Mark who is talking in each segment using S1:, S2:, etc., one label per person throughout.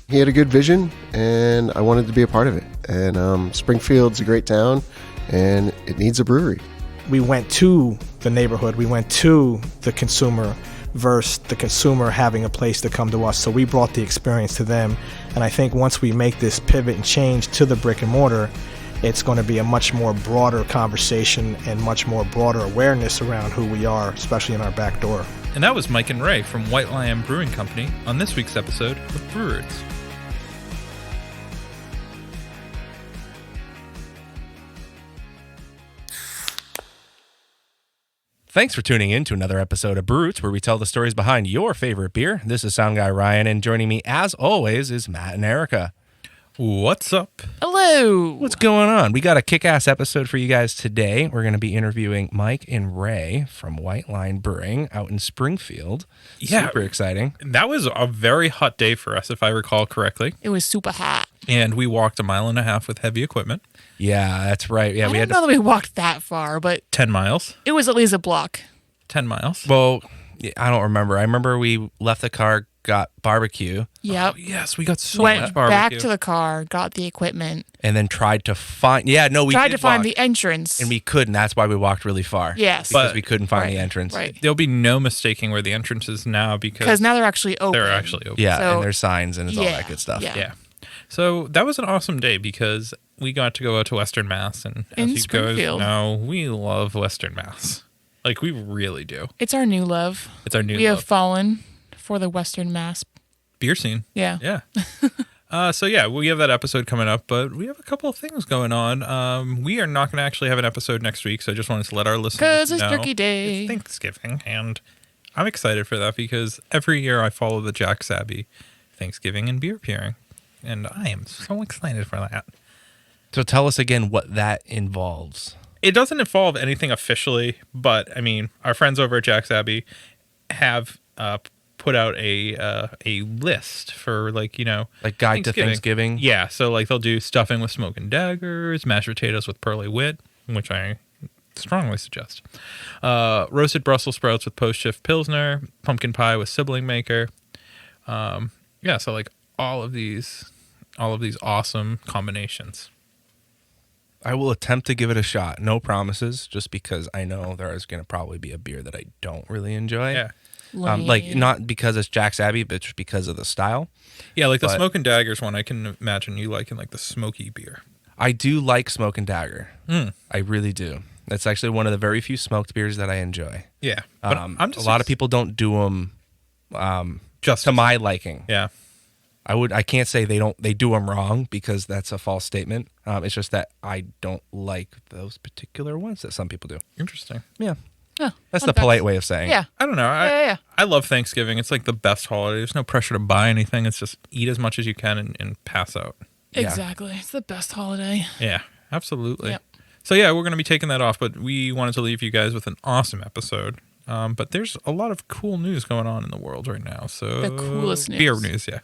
S1: He had a good vision, and I wanted to be a part of it. And Springfield's a great town, and it needs a brewery.
S2: We went to the neighborhood. We went to the consumer versus the consumer having a place to come to us. So we brought the experience to them. And I think once we make this pivot and change to the brick and mortar, it's going to be a much more broader conversation and much more broader awareness around who we are, especially in our back door.
S3: And that was Mike and Ray from White Lion Brewing Company on this week's episode of Brewers.
S4: Thanks for tuning in to another episode of Brewroots, where we tell the stories behind your favorite beer. This is Sound Guy Ryan, and joining me, as always, is Matt and Erica.
S3: What's up?
S5: Hello.
S4: What's going on? We got a kick-ass episode for you guys today. We're going to be interviewing Mike and Ray from White Lion Brewing out in Springfield.
S3: Yeah.
S4: Super exciting.
S3: That was a very hot day for us, if I recall correctly.
S5: It was super hot.
S3: And we walked 1.5 miles with heavy equipment.
S4: Yeah, that's right. Yeah,
S5: I don't know that we walked that far, but
S3: 10 miles.
S5: it was at least a block.
S3: 10 miles.
S4: Well, I don't remember. I remember we left the car, got barbecue,
S5: Yep.
S3: Oh, yes, we got so
S5: Went
S3: much barbecue.
S5: back to the car, got the equipment,
S4: and then tried to find... Yeah, no, we
S5: tried
S4: did
S5: to find
S4: walk,
S5: the entrance.
S4: and we couldn't. That's why we walked really far.
S5: Yes.
S4: Because
S3: But-
S4: we couldn't find
S5: Right,
S4: the entrance.
S5: right.
S3: There'll be no mistaking where the entrance is now
S5: Because
S3: because
S5: now they're actually open.
S3: they're actually open.
S4: Yeah,
S5: So-
S4: and there's signs and it's all
S5: Yeah,
S4: that good stuff.
S5: yeah.
S3: Yeah. So that was an awesome day because we got to go out to Western Mass. And as
S5: In
S3: you guys
S5: Springfield.
S3: know, we love Western Mass. Like, we really do.
S5: It's our new love.
S3: It's our new
S5: We have
S3: love.
S5: fallen for the Western Mass.
S3: Beer scene.
S5: Yeah.
S3: Yeah. So yeah, we have that episode coming up, but we have a couple of things going on. We are not going to actually have an episode next week, so I just wanted to let our listeners know.
S5: Because it's Turkey Day.
S3: It's Thanksgiving, and I'm excited for that because every year I follow the Jack Sabby Thanksgiving and beer pairing, and I am so excited for that.
S4: So tell us again what that involves.
S3: It doesn't involve anything officially, but I mean, our friends over at Jack's Abbey have put out a list for like
S4: Guide to Thanksgiving?
S3: Yeah, so like they'll do stuffing with smoking daggers, mashed potatoes with pearly wit, which I strongly suggest. Roasted Brussels sprouts with post-shift pilsner, pumpkin pie with sibling maker. Yeah, so like all of these awesome combinations.
S4: I will attempt to give it a shot. No promises, just because I know there is going to probably be a beer that I don't really enjoy.
S3: Yeah.
S4: Not because it's Jack's Abbey, but just because of the style.
S3: Yeah, like the
S4: But-
S3: Smoke and Daggers one, I can imagine you liking like the smoky beer.
S4: I do like Smoke and Dagger.
S3: Mm.
S4: I really do. That's actually one of the very few smoked beers that I enjoy.
S3: Yeah, but I'm just
S4: a lot of people don't do them
S3: just
S4: to my liking.
S3: Yeah,
S4: I can't say they do them wrong, because that's a false statement. It's just that I don't like those particular ones that some people do.
S3: interesting.
S4: Yeah.
S5: Oh,
S4: That's
S5: fun
S4: the
S5: fact.
S4: polite way of saying.
S5: Yeah.
S3: I don't know.
S5: Yeah.
S3: I love Thanksgiving. It's like the best holiday. There's no pressure to buy anything. It's just eat as much as you can and pass out.
S4: Yeah.
S5: Exactly. It's the best holiday.
S3: Yeah, absolutely.
S5: Yep.
S3: So yeah, we're going to be taking that off, but we wanted to leave you guys with an awesome episode. But there's a lot of cool news going on in the world right now. So
S5: The coolest news.
S3: beer news, yeah.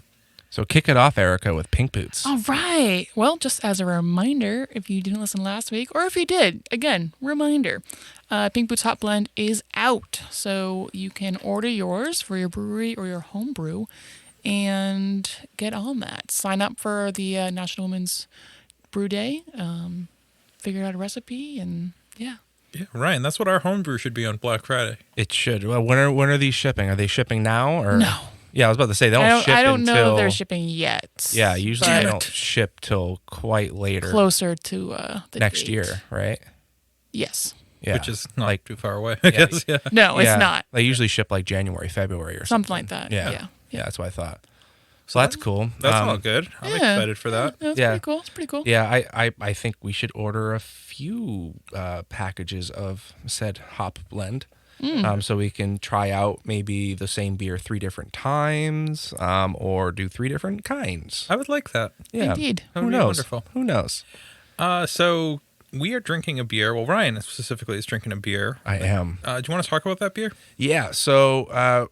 S4: So kick it off, Erica, with Pink Boots.
S5: All right. Well, just as a reminder, if you didn't listen last week, or if you did, again, reminder, Pink Boots Hot Blend is out. So you can order yours for your brewery or your home brew and get on that. Sign up for the National Women's Brew Day, figure out a recipe, and yeah.
S3: Yeah, Ryan, that's what our homebrew should be on Black Friday.
S4: It should. Well, when are these shipping? Are they shipping now or
S5: No.
S4: Yeah, I was about to say they don't ship
S5: I don't
S4: until
S5: know if they're shipping yet.
S4: Yeah, usually they
S5: but
S4: don't ship till quite later
S5: closer to the
S4: next
S5: date.
S4: year, right?
S5: Yes.
S4: Yeah.
S3: Which is not too far away, I guess. Yeah.
S5: No, it's
S4: Yeah,
S5: not.
S4: They usually ship like January, February or
S5: Something like that.
S4: Yeah.
S5: Yeah.
S4: Yeah, that's what I thought. So that's cool.
S3: That's all good. I'm
S5: Yeah.
S3: excited for that.
S5: It's
S4: Yeah.
S5: pretty cool. It's pretty cool.
S4: Yeah, I think we should order a few packages of said hop blend, so we can try out maybe the same beer 3 different times, or do 3 different kinds.
S3: I would like that.
S4: Yeah,
S5: Indeed.
S3: That
S4: who
S3: would be
S4: knows?
S3: wonderful.
S4: Who knows?
S3: So we are drinking a beer. Well, Ryan specifically is drinking a beer.
S4: I am.
S3: Do you want to talk about that beer?
S4: Yeah. So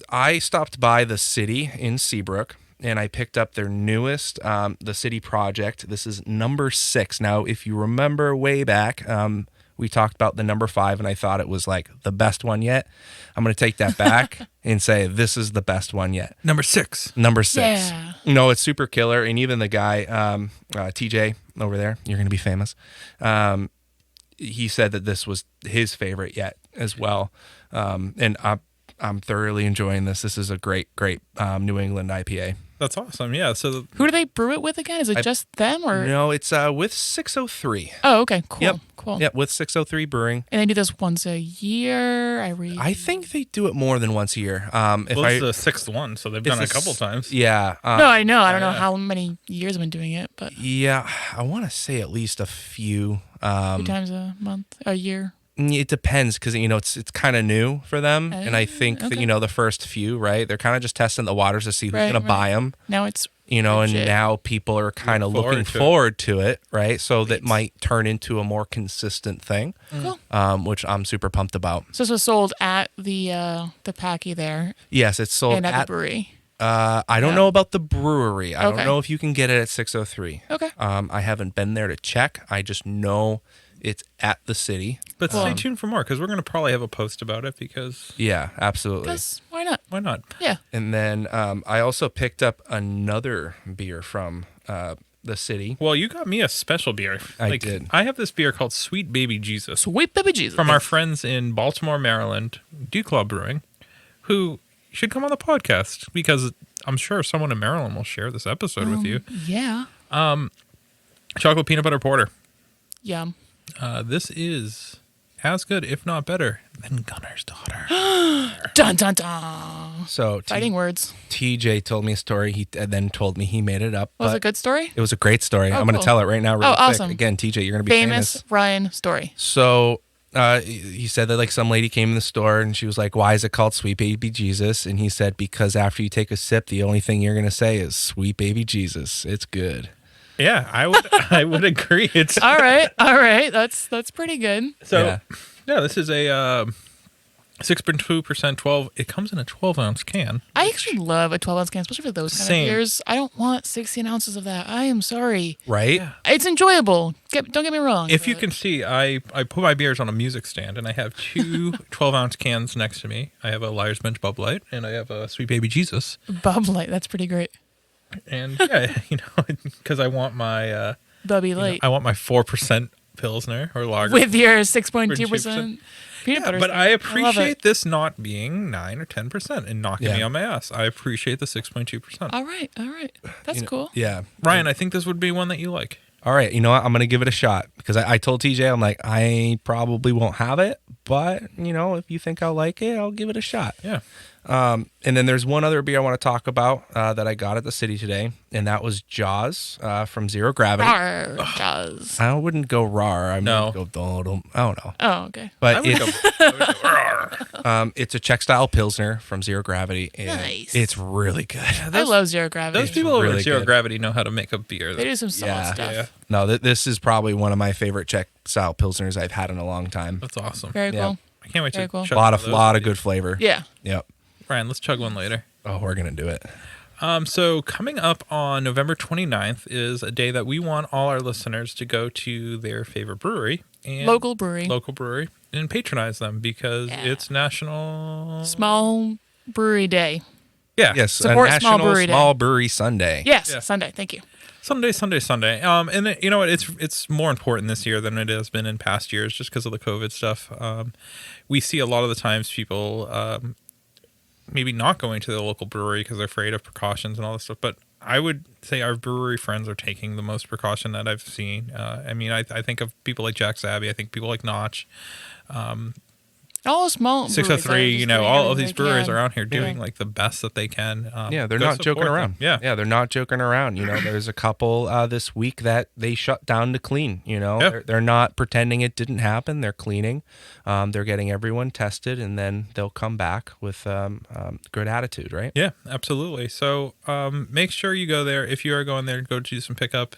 S4: I stopped by the city in Seabrook, and I picked up their newest, the City Project. This is number 6. Now, if you remember way back, we talked about the number 5, and I thought it was like the best one yet. I'm going to take that back and say this is the best one yet.
S3: Number 6.
S4: Number 6.
S5: Yeah.
S4: No, it's super killer. And even the guy, TJ over there, you're going to be famous. He said that this was his favorite yet as well. And I'm thoroughly enjoying this. This is a great New England IPA.
S3: That's awesome. Yeah. So
S5: Who do they brew it with again? Is it just them or?
S4: No, it's with 603.
S5: Oh, okay. Cool.
S4: Yep.
S5: Cool.
S4: Yep, with 603 Brewing.
S5: And they do this once a year.
S4: I think they do it more than once a year.
S3: this is the 6th one, so they've done it a couple times.
S4: Yeah.
S5: No, I know. I don't know how many years I've been doing it, but
S4: Yeah, I want to say at least a few.
S5: a few times a month, a year.
S4: It depends because it's kind of new for them, and I think that
S5: okay.
S4: the first few, right? They're kind of just testing the waters to see who's
S5: Right,
S4: going to buy them.
S5: Now it's
S4: And
S5: legit.
S4: now people are kind of looking forward to it, right? So that might turn into a more consistent thing,
S5: Cool.
S4: Which I'm super pumped about.
S5: So this was sold at the Packy there
S4: Yes, it's sold
S5: and at the brewery.
S4: I don't know about the brewery. I
S5: Okay.
S4: don't know if you can get it at 603.
S5: Okay.
S4: I haven't been there to check. I just know it's at the city.
S3: But stay tuned for more because we're going to probably have a post about it because
S4: Yeah, absolutely.
S5: Because why not?
S3: why not?
S5: Yeah.
S4: And then I also picked up another beer from the city.
S3: Well, you got me a special beer.
S4: I did.
S3: I have this beer called Sweet Baby Jesus
S5: Sweet baby Jesus.
S3: from our friends in Baltimore, Maryland, Claw Brewing, who should come on the podcast because I'm sure someone in Maryland will share this episode with you.
S5: Yeah.
S3: Chocolate peanut butter porter.
S5: Yum.
S3: This is as good, if not better, than Gunner's Daughter.
S5: Dun dun dun.
S4: So
S5: Fighting words.
S4: TJ told me a story. He then told me he made it up.
S5: Was it
S4: but
S5: a good story?
S4: It was a great story.
S5: Oh,
S4: I'm going to
S5: cool.
S4: tell it right now real
S5: Oh,
S4: quick.
S5: awesome.
S4: Again, TJ, you're going to be famous.
S5: Ryan story.
S4: So he said that like some lady came in the store and she was like, "Why is it called Sweet Baby Jesus?" And he said, "Because after you take a sip, the only thing you're going to say is Sweet Baby Jesus. It's good."
S3: Yeah, I would agree. It's
S5: All right. That's pretty good.
S3: so yeah. This is a 6.2% 12. It comes in a 12-ounce can.
S5: I actually love a 12-ounce can, especially for those kind
S3: Same.
S5: of beers. I don't want 16 ounces of that. I am sorry.
S4: Right?
S5: It's enjoyable. Don't get me wrong.
S3: If you
S5: but-
S3: can see, I put my beers on a music stand, and I have two 12-ounce cans next to me. I have a Liar's Bench Bud Light, and I have a Sweet Baby Jesus.
S5: Bub Light, that's pretty great.
S3: And yeah, because I want my
S5: Bubby Light.
S3: I want my 4% Pilsner or lager.
S5: With your 6.2% peanut butter.
S3: But I
S5: love
S3: appreciate
S5: it.
S3: this not being 9 or 10% and knocking me on my ass. I appreciate the 6.2%.
S5: All right. That's cool.
S4: Yeah.
S3: Ryan, I think this would be one that you like.
S4: All right. You know what? I'm going to give it a shot because I told TJ, I'm like, I probably won't have it, but if you think I'll like it, I'll give it a shot.
S3: Yeah.
S4: And then there's one other beer I want to talk about that I got at the city today, and that was Jaws from Zero Gravity.
S5: Rawr, Jaws.
S4: I wouldn't go rar. I
S3: No.
S4: would go dum. I don't know.
S5: Oh, okay.
S4: But
S3: I would go "Rawr."
S4: it's a Czech style Pilsner from Zero Gravity. And
S5: Nice.
S4: It's really good.
S5: I love Zero Gravity.
S3: Those people over
S4: really
S3: at Zero
S4: good.
S3: Gravity know how to make a beer.
S5: They do some solid
S4: Yeah.
S5: stuff.
S3: Yeah.
S4: No, this is probably one of my favorite Czech style Pilsners I've had in a long time.
S3: That's awesome.
S5: Very
S4: Yeah.
S5: cool.
S3: I can't wait
S5: Very
S3: to
S5: cool.
S3: chug
S4: lot
S3: one
S4: of
S3: those.
S4: good flavor.
S5: Yeah.
S4: Yep.
S3: Ryan, let's chug one later.
S4: Oh, we're gonna do it.
S3: So coming up on November 29th is a day that we want all our listeners to go to their favorite brewery and
S5: Local brewery.
S3: local brewery and patronize them because
S5: Yeah.
S3: it's National
S5: Small Brewery Day.
S3: Yeah.
S4: Yes,
S5: Support
S4: a
S5: Small
S4: National
S5: Brewery Day.
S4: Small Brewery Sunday.
S5: Yes,
S3: Yeah.
S5: Sunday. Thank you.
S3: Sunday. And then, you know what? It's more important this year than it has been in past years, just because of the COVID stuff. We see a lot of the times people maybe not going to the local brewery because they're afraid of precautions and all this stuff. But I would say our brewery friends are taking the most precaution that I've seen. I think of people like Jack's Abbey. I think people like Notch.
S5: All small
S3: 603,
S5: breweries are just
S3: all
S5: doing
S3: of these
S5: everything they
S3: breweries
S5: can.
S3: are out here doing like the best that they can.
S4: Yeah, they're
S3: go
S4: not joking
S3: support them.
S4: around.
S3: Yeah.
S4: they're not joking around. There's a couple this week that they shut down to clean.
S3: Yeah.
S4: They're not pretending it didn't happen. They're cleaning. They're getting everyone tested, and then they'll come back with good attitude, right?
S3: Yeah, absolutely. So make sure you go there. If you are going there, go do some pickup,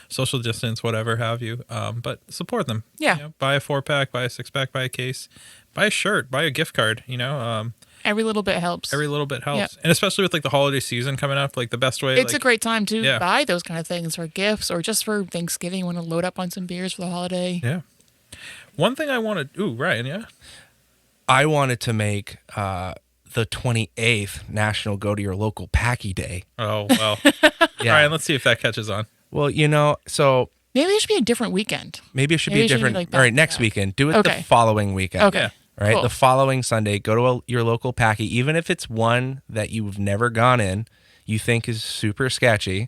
S3: social distance, whatever have you. But support them.
S5: Yeah.
S3: Buy a 4-pack, buy a 6-pack, buy a case, buy a shirt, buy a gift card.
S5: Every little bit helps.
S3: Every little bit helps.
S5: Yeah.
S3: And especially with like the holiday season coming up, like the best way.
S5: It's a great time to
S3: Yeah.
S5: buy those kind of things for gifts or just for Thanksgiving. You want to load up on some beers for the holiday.
S3: Yeah. One thing I wanted. Ooh, Ryan, yeah.
S4: I wanted to make the 28th National Go to Your Local Packy Day.
S3: Oh well.
S4: Yeah.
S3: Ryan, let's see if that catches on.
S4: Well, so
S5: Maybe it should be a different weekend.
S4: maybe it should
S5: Maybe
S4: be
S5: it should be,
S4: different.
S5: like,
S4: All right,
S5: back to
S4: next
S5: back.
S4: weekend. Do it
S5: Okay.
S4: the following weekend.
S5: Okay.
S3: Yeah.
S4: Right?
S5: Cool.
S4: The following Sunday, go to your local Packy, even if it's one that you've never gone in, you think is super sketchy.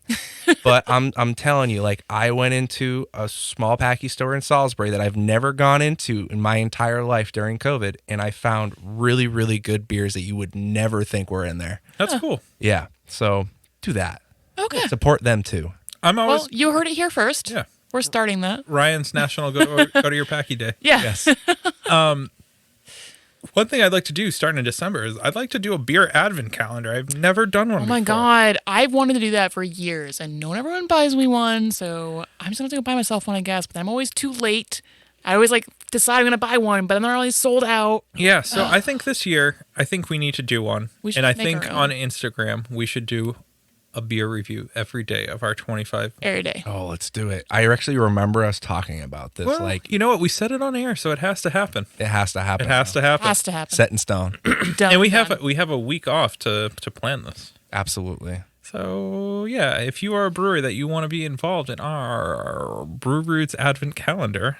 S4: But I'm telling you, like, I went into a small Packy store in Salisbury that I've never gone into in my entire life during COVID, and I found really, really good beers that you would never think were in there.
S3: That's cool.
S4: Yeah. So do that.
S5: Okay.
S4: Support them too.
S3: I'm always
S5: Well, you heard it here first.
S3: Yeah.
S5: We're starting that.
S3: Ryan's National Go to Your Packy Day.
S5: Yeah.
S4: Yes.
S3: One thing I'd like to do starting in December is I'd like to do a beer advent calendar. I've never done one
S5: Oh my
S3: before.
S5: God. I've wanted to do that for years and no one ever buys me one. So I'm just going to have to go buy myself one, I guess. But I'm always too late. I always decide I'm going to buy one, but then they're always sold out.
S3: Yeah, so I think this year, I think we need to do one.
S5: We should
S3: And I
S5: make
S3: think
S5: our
S3: on
S5: own.
S3: Instagram, we should do a beer review every day of our 25.
S5: Every day.
S4: Oh, let's do it. I actually remember us talking about this.
S3: Well,
S4: like,
S3: you know what? We said it on air, so it has to happen.
S4: it has to happen.
S3: It has to happen.
S5: Has to happen.
S4: Set in stone.
S5: Done,
S3: And we
S5: done.
S3: have a week off to plan this.
S4: Absolutely.
S3: So yeah, if you are a brewery that you want to be involved in our Brew Roots Advent Calendar,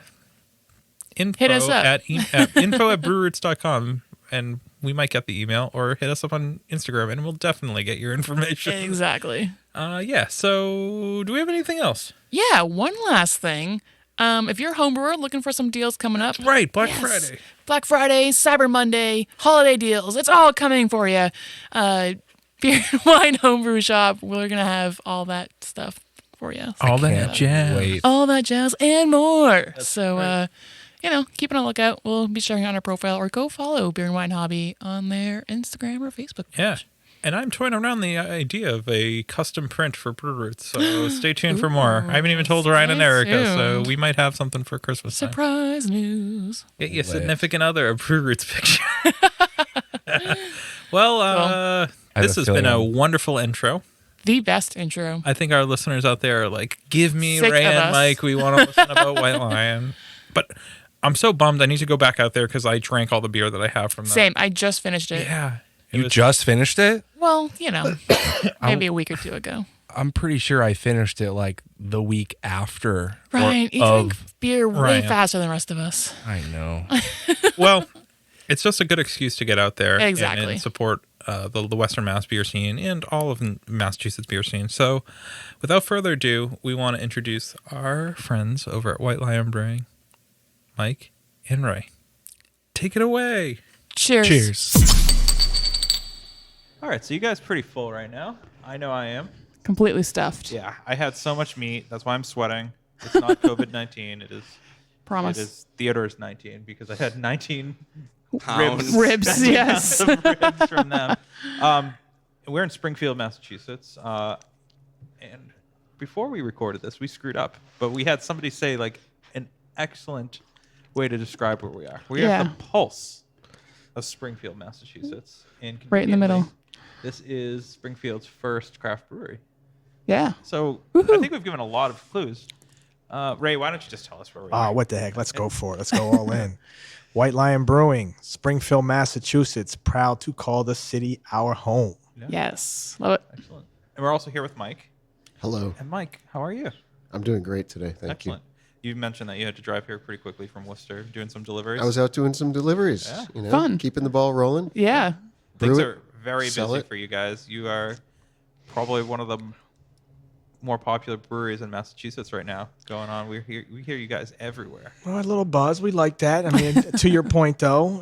S3: info
S5: Hit us up.
S3: at info@brewroots.com, and we might get the email, or hit us up on Instagram, and we'll definitely get your information.
S5: Exactly.
S3: Yeah. So do we have anything else?
S5: Yeah. One last thing. If you're a home brewer looking for some deals coming up,
S3: Right, Black
S5: Yes.
S3: Friday.
S5: Black Friday, Cyber Monday, holiday deals. It's all coming for you. Beer and Wine Homebrew Shop. We're going to have all that stuff for you.
S3: All that
S4: Can't
S3: jazz.
S4: wait.
S5: All that jazz and more. Keep an eye lookout. We'll be sharing it on our profile or go follow Beer and Wine Hobby on their Instagram or Facebook.
S3: Yeah. And I'm toying around the idea of a custom print for Brew Roots, so stay tuned for more. I haven't even told Ryan and
S5: stay
S3: Erica, so
S5: tuned.
S3: we might have something for Christmas time.
S5: Surprise news.
S3: Get your
S4: Lit.
S3: significant other a Brew Roots picture. Well,
S4: I
S3: this
S4: have a
S3: has been a
S4: feeling-
S3: wonderful intro.
S5: The best intro.
S3: I think our listeners out there are like, give me
S5: Sick
S3: Ray
S5: of
S3: and
S5: us.
S3: Mike. We want to listen about White Lion. But I'm so bummed. I need to go back out there because I drank all the beer that I have from them.
S5: Same. I just finished it.
S3: Yeah. It
S4: You
S3: was-
S4: just finished it?
S5: Well, maybe a week or two ago.
S4: I'm pretty sure I finished it like the week after.
S5: Ryan, you
S4: of,
S5: drink beer way
S3: Ryan.
S5: faster than the rest of us.
S4: I know.
S3: Well, it's just a good excuse to get out there and-
S5: Exactly.
S3: and support the Western Mass beer scene and all of the Massachusetts beer scene. So without further ado, we want to introduce our friends over at White Lion Brewing, Mike and Ray. Take it away.
S5: Cheers.
S4: Cheers.
S6: All right, so you guys pretty full right now. I know I am.
S5: Completely stuffed.
S6: Yeah, I had so much meat. That's why I'm sweating. It's not COVID-19. It
S5: Promise.
S6: is Theodore's 19 because I had 19
S4: Pounds.
S5: Ribs, yes.
S6: of ribs from them. We're in Springfield, Massachusetts, and before we recorded this, we screwed up. But we had somebody say like an excellent way to describe where we are. We are
S5: Yeah.
S6: at the pulse of Springfield, Massachusetts, and
S5: Right in the middle.
S6: conveniently, this is Springfield's first craft brewery.
S5: Yeah.
S6: So I think we've given a lot of clues. Ray, why don't you just tell us where we are?
S2: What the heck? Let's go for it. Let's go all in. White Lion Brewing, Springfield, Massachusetts, proud to call the city our home.
S5: Yes. Love it.
S6: Excellent. And we're also here with Mike.
S1: Hello.
S6: And Mike, how are you?
S1: I'm doing great today. Thank
S6: Excellent. You mentioned that you had to drive here pretty quickly from Worcester, doing some deliveries.
S1: you. I was out doing some deliveries.
S6: Yeah.
S1: You know,
S5: Fun.
S1: keeping the ball rolling.
S5: Yeah.
S6: Things
S1: brew it,
S6: are very
S1: sell
S6: busy
S1: it.
S6: for you guys. You are probably one of the more popular breweries in Massachusetts right now going on. We hear you guys everywhere.
S2: Well, a little buzz. We like that. I mean, to your point, though,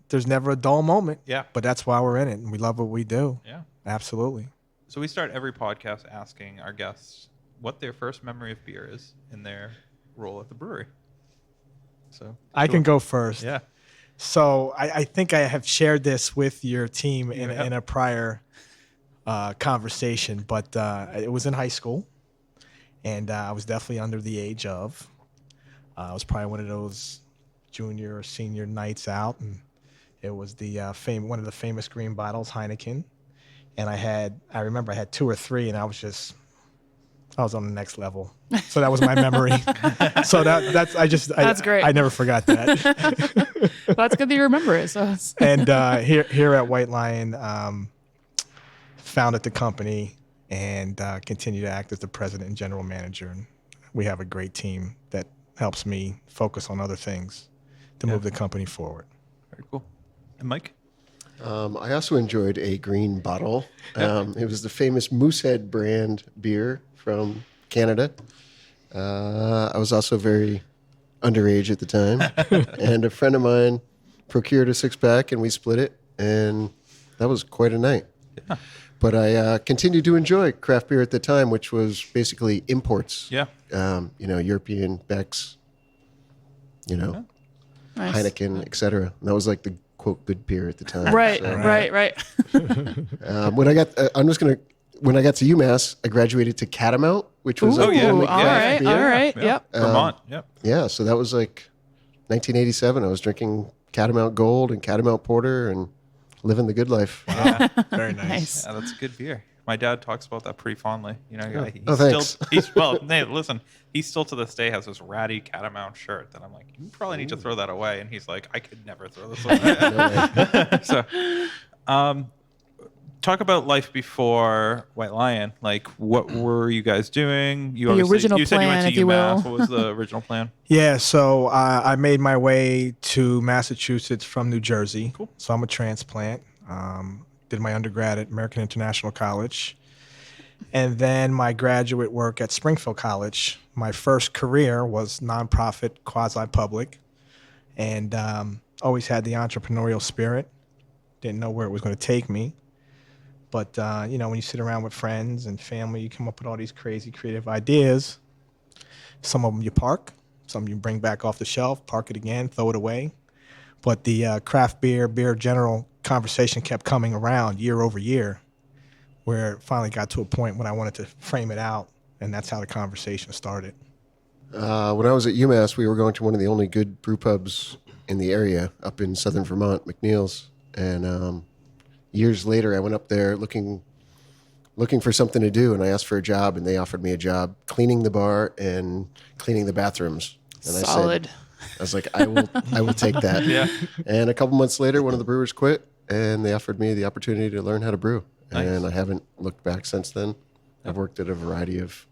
S2: there's never a dull moment.
S6: Yeah.
S2: But that's why we're in it, and we love what we do.
S6: Yeah.
S2: Absolutely.
S6: So we start every podcast asking our guests what their first memory of beer is in their role at the brewery. So
S2: I can go first.
S6: Yeah.
S2: So I think I have shared this with your team in
S6: have.
S2: a prior conversation, but it was in high school, and I was definitely under the age of. I was probably one of those junior or senior nights out, and it was the one of the famous green bottles, Heineken, and I remember I had two or three, and I I was on the next level. So that was my memory. So that's
S5: great.
S2: I never forgot that.
S5: Well, that's good that you remember it. So
S2: And here at White Lion, founded the company and continue to act as the president and general manager. And we have a great team that helps me focus on other things to move the company forward.
S6: Very cool. And Mike?
S1: I also enjoyed a green bottle. It was the famous Moosehead brand beer from Canada. I was also very underage at the time, and a friend of mine procured a 6-pack, and we split it, and that was quite a night.
S6: Yeah.
S1: But I continued to enjoy craft beer at the time, which was basically imports.
S6: Yeah.
S1: European Becks,
S5: nice.
S1: Heineken, etc. And that was like the quote good beer at the time.
S5: Right,
S1: So,
S5: right.
S1: when I got to UMass, I graduated to Catamount, which was
S5: Ooh,
S6: Oh, yeah.
S5: all
S6: Yeah.
S5: right, all right.
S6: Yeah.
S5: Yep.
S6: Vermont. Yep.
S1: yeah. So that was like 1987. I was drinking Catamount Gold and Catamount Porter and living the good life.
S2: Very nice.
S5: Nice.
S6: Yeah, that's a good beer. My dad talks about that pretty fondly. You know, he's
S1: Oh, thanks.
S6: hey, listen, he still to this day has this ratty Catamount shirt that I'm like, you probably need to throw that away. And he's like, I could never throw this away. So, talk about life before White Lion. Like, what were you guys doing? You
S5: The original
S6: you said you
S5: plan,
S6: went
S5: if
S6: to
S5: you
S6: UMass.
S5: will.
S6: What was the original plan?
S2: Yeah, so I made my way to Massachusetts from New Jersey.
S6: Cool.
S2: So I'm a transplant. Did my undergrad at American International College. And then my graduate work at Springfield College. My first career was nonprofit, quasi-public, and always had the entrepreneurial spirit. Didn't know where it was going to take me. But, when you sit around with friends and family, you come up with all these crazy creative ideas. Some of them you park, some you bring back off the shelf, park it again, throw it away. But the craft beer general conversation kept coming around year over year, where it finally got to a point when I wanted to frame it out, and that's how the conversation started.
S1: When I was at UMass, we were going to one of the only good brew pubs in the area up in southern Vermont, McNeil's. And years later, I went up there looking for something to do, and I asked for a job, and they offered me a job cleaning the bar and cleaning the bathrooms. And
S5: Solid.
S1: I was like, I will take that.
S6: Yeah.
S1: And a couple months later, one of the brewers quit, and they offered me the opportunity to learn how to brew.
S6: Nice.
S1: And I haven't looked back since then. I've worked at a variety of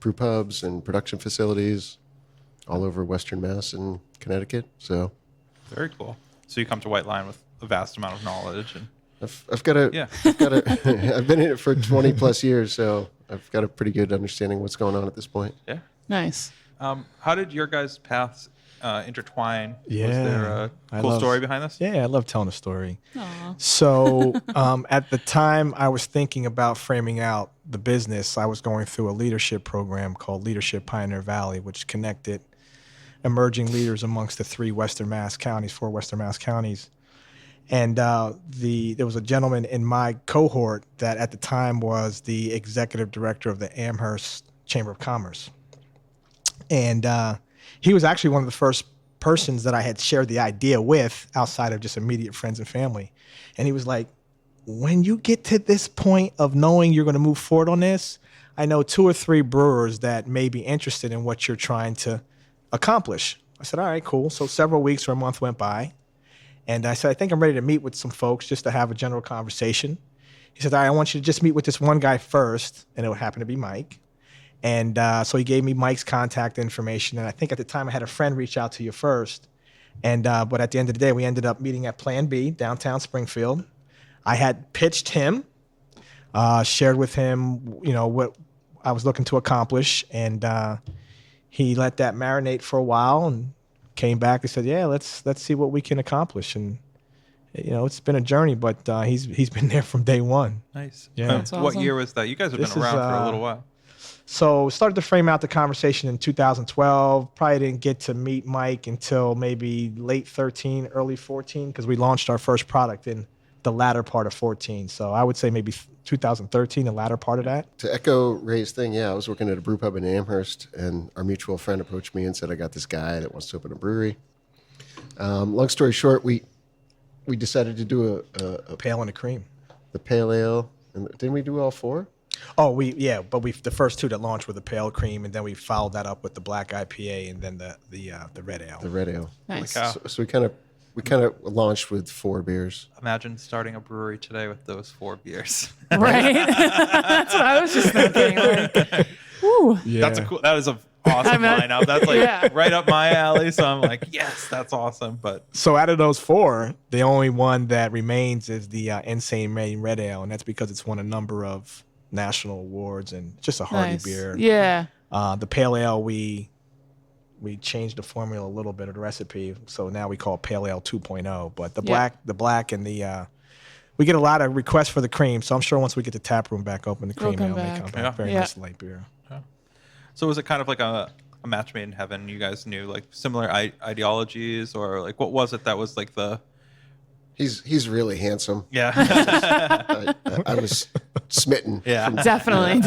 S1: brew pubs and production facilities all over Western Mass and Connecticut. So
S6: Very cool. So you come to White Lion with a vast amount of knowledge, and
S1: I've been in it for 20 plus years, so I've got a pretty good understanding of what's going on at this point.
S6: yeah.
S5: Nice.
S6: How did your guys' paths intertwine?
S2: Yeah.
S6: Was there a
S2: I
S6: cool
S2: love-
S6: story behind this?
S2: Yeah, I love telling a story.
S5: Aw.
S2: So at the time I was thinking about framing out the business, I was going through a leadership program called Leadership Pioneer Valley, which connected emerging leaders amongst the four Western Mass counties. And there was a gentleman in my cohort that at the time was the executive director of the Amherst Chamber of Commerce. And he was actually one of the first persons that I had shared the idea with outside of just immediate friends and family. And he was like, when you get to this point of knowing you're going to move forward on this, I know 2 or 3 brewers that may be interested in what you're trying to accomplish. I said, all right, cool. So several weeks or a month went by. And I said, I think I'm ready to meet with some folks just to have a general conversation. He said, all right, I want you to just meet with this one guy first. And it would happen to be Mike. And so he gave me Mike's contact information. And I think at the time I had a friend reach out to you first. And but at the end of the day, we ended up meeting at Plan B, downtown Springfield. I had pitched him, shared with him, what I was looking to accomplish. And he let that marinate for a while and came back and said, yeah, let's see what we can accomplish. And, it's been a journey, but he's been there from day one.
S6: Nice.
S2: Yeah.
S5: That's
S6: What
S5: awesome.
S6: year was that? You guys have
S2: This
S6: been around
S2: is,
S6: for a little while.
S2: So started to frame out the conversation in 2012. Probably didn't get to meet Mike until maybe late 13, early 14, because we launched our first product in the latter part of 14. So I would say maybe 2013, the latter part of that.
S1: To echo Ray's thing, I was working at a brew pub in Amherst, and our mutual friend approached me and said, I got this guy that wants to open a brewery. Long story short, we decided to do a
S2: Pale and a cream.
S1: the pale ale. And didn't we do all 4?
S2: Oh, but the first two that launched were the pale cream, and then we followed that up with the black IPA, and then the red ale.
S1: The red ale.
S5: Nice.
S1: So we kind of launched with 4 beers.
S6: Imagine starting a brewery today with those 4 beers.
S5: Right? That's what I was just thinking. Like, whew.
S2: Yeah.
S6: That is a awesome lineup. That's like
S5: Yeah.
S6: right up my alley. So I'm like, yes, that's awesome. But
S2: So out of those 4, the only one that remains is the Insane Main Red Ale, and that's because it's won a number of national awards and just a hearty
S5: Nice.
S2: beer.
S5: Yeah.
S2: The pale ale, we changed the formula a little bit of the recipe, so now we call it Pale Ale 2.0. But the black and the we get a lot of requests for the cream, so I'm sure once we get the tap room back open, the
S5: It'll
S2: cream
S5: come
S2: ale may
S5: back.
S2: come back.
S6: Yeah.
S2: Very
S5: Yeah.
S2: nice light beer.
S6: so was it kind of like a match made in heaven? You guys knew like similar ideologies, or like what was it that was like the
S1: He's really handsome.
S6: yeah
S1: I was smitten.
S6: yeah
S5: Definitely.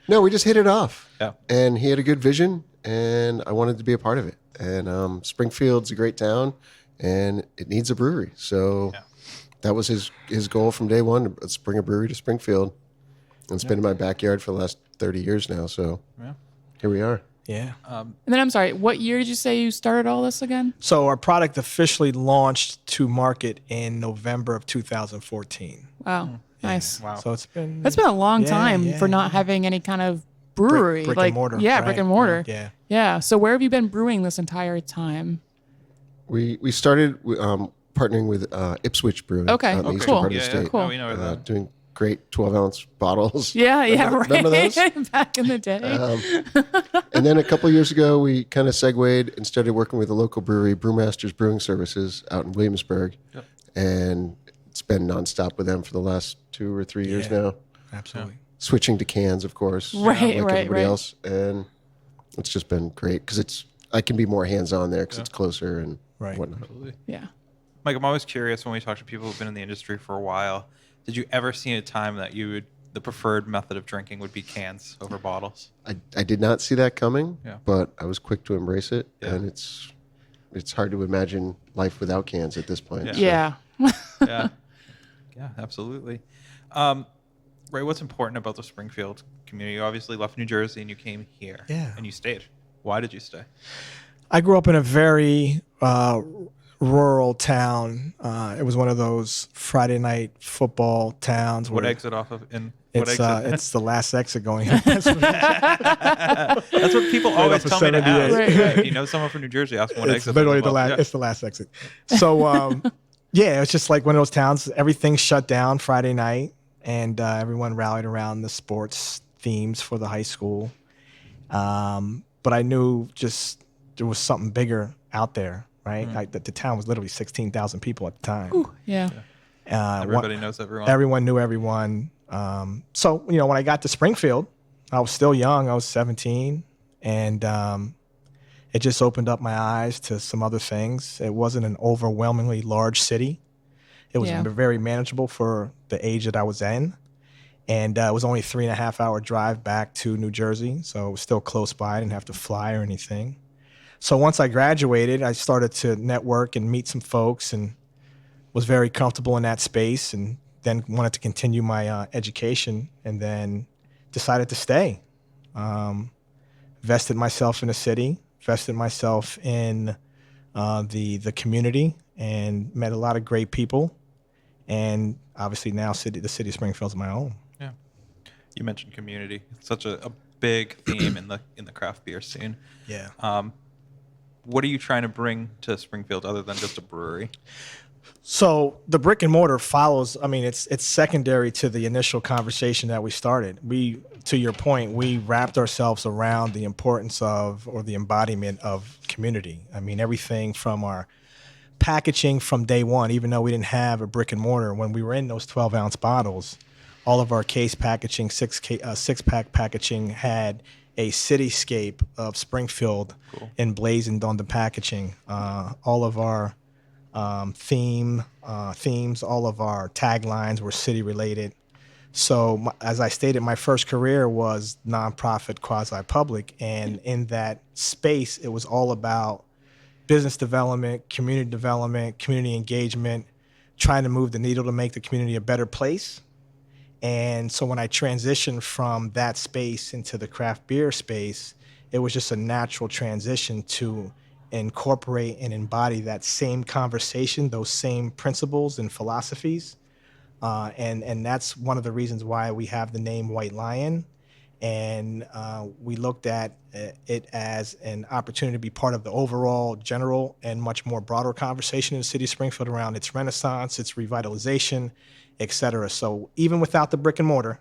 S1: No, we just hit it off.
S6: Yeah.
S1: And he had a good vision, and I wanted to be a part of it. And Springfield's a great town, and it needs a brewery. So
S6: Yeah.
S1: that was his goal from day one. Let's bring a brewery to Springfield. And it's been in my backyard for the last 30 years now. So
S6: Yeah.
S1: here we are.
S2: Yeah.
S5: And then I'm sorry, what year did you say you started all this again?
S2: So our product officially launched to market in November of 2014.
S5: Wow. Nice.
S6: wow.
S2: So it's been
S5: That's been a long
S2: Yeah,
S5: time
S2: yeah,
S5: for not having any kind of brewery.
S2: brick
S5: like,
S2: and mortar.
S5: Yeah,
S2: right?
S5: brick and mortar.
S2: Yeah.
S5: Yeah. So where have you been brewing this entire time?
S1: We started partnering with Ipswich Brewing
S5: Okay.
S1: out in the
S5: Okay,
S1: eastern
S5: cool.
S1: part of
S6: yeah,
S1: the state.
S5: Cool.
S6: Oh, we know that.
S1: Doing great 12-ounce bottles.
S5: Yeah, yeah, right.
S1: Remember those?
S5: Back in the day.
S1: And then a couple of years ago, we kind of segued and started working with a local brewery, Brewmasters Brewing Services, out in Williamsburg.
S6: Yep.
S1: And it's been nonstop with them for the last 2 or 3 years
S2: Yeah.
S1: now.
S2: Absolutely.
S1: Switching to cans, of course,
S5: Right,
S1: like
S5: right,
S1: everybody
S5: right.
S1: else. And it's just been great because I can be more hands-on there because it's closer and
S2: Right.
S1: whatnot.
S6: Absolutely.
S5: Yeah.
S6: Mike, I'm always curious when we talk to people who've been in the industry for a while. Did you ever see a time that the preferred method of drinking would be cans over bottles?
S1: I did not see that coming,
S6: Yeah.
S1: but I was quick to embrace it.
S6: Yeah.
S1: And it's hard to imagine life without cans at this point.
S6: Yeah.
S1: So
S5: Yeah.
S6: Yeah. Yeah, absolutely. Ray, what's important about the Springfield community? You obviously left New Jersey and you came here.
S2: Yeah.
S6: And you stayed. Why did you stay?
S2: I grew up in a very rural town. It was one of those Friday night football towns.
S6: What
S2: where
S6: exit off of? What
S2: It's
S6: exit?
S2: it's the last exit going. That's
S6: That's what people always
S2: off of
S6: tell me to
S2: 78.
S6: ask.
S5: Right, right.
S6: If you know someone from New Jersey, ask them what
S2: it's
S6: exit.
S2: literally the
S6: above.
S2: last.
S6: Yeah.
S2: It's the last exit. So yeah, it's just like one of those towns. Everything shut down Friday night, and everyone rallied around the sports themes for the high school. But I knew just there was something bigger out there, right? The town was literally 16,000 people at the time.
S5: Yeah.
S6: Everybody knows everyone.
S2: Everyone knew everyone. So, when I got to Springfield, I was still young. I was 17. And it just opened up my eyes to some other things. It wasn't an overwhelmingly large city. It was
S5: Yeah.
S2: very manageable for the age that I was in. And it was only a 3.5-hour drive back to New Jersey. So it was still close by. I didn't have to fly or anything. So once I graduated, I started to network and meet some folks and was very comfortable in that space, and then wanted to continue my education, and then decided to stay. Vested myself in the city, vested myself in the community, and met a lot of great people. And obviously now the city of Springfield's my own.
S6: Yeah. You mentioned community. It's such a big theme in the craft beer scene.
S2: Yeah.
S6: What are you trying to bring to Springfield other than just a brewery?
S2: So the brick and mortar follows. I mean, it's secondary to the initial conversation that we started. To your point, we wrapped ourselves around the importance of, or the embodiment of, community. I mean, everything from our packaging from day one, even though we didn't have a brick and mortar, when we were in those 12-ounce bottles, all of our case packaging, six-pack packaging had a cityscape of Springfield emblazoned on the packaging. All of our themes, all of our taglines were city related. So as I stated, my first career was nonprofit, quasi-public, and in that space, it was all about business development, community engagement, trying to move the needle to make the community a better place. And so when I transitioned from that space into the craft beer space, it was just a natural transition to incorporate and embody that same conversation, those same principles and philosophies. And that's one of the reasons why we have the name White Lion. And we looked at it as an opportunity to be part of the overall general and much more broader conversation in the city of Springfield around its renaissance, its revitalization, et cetera. So even without the brick and mortar,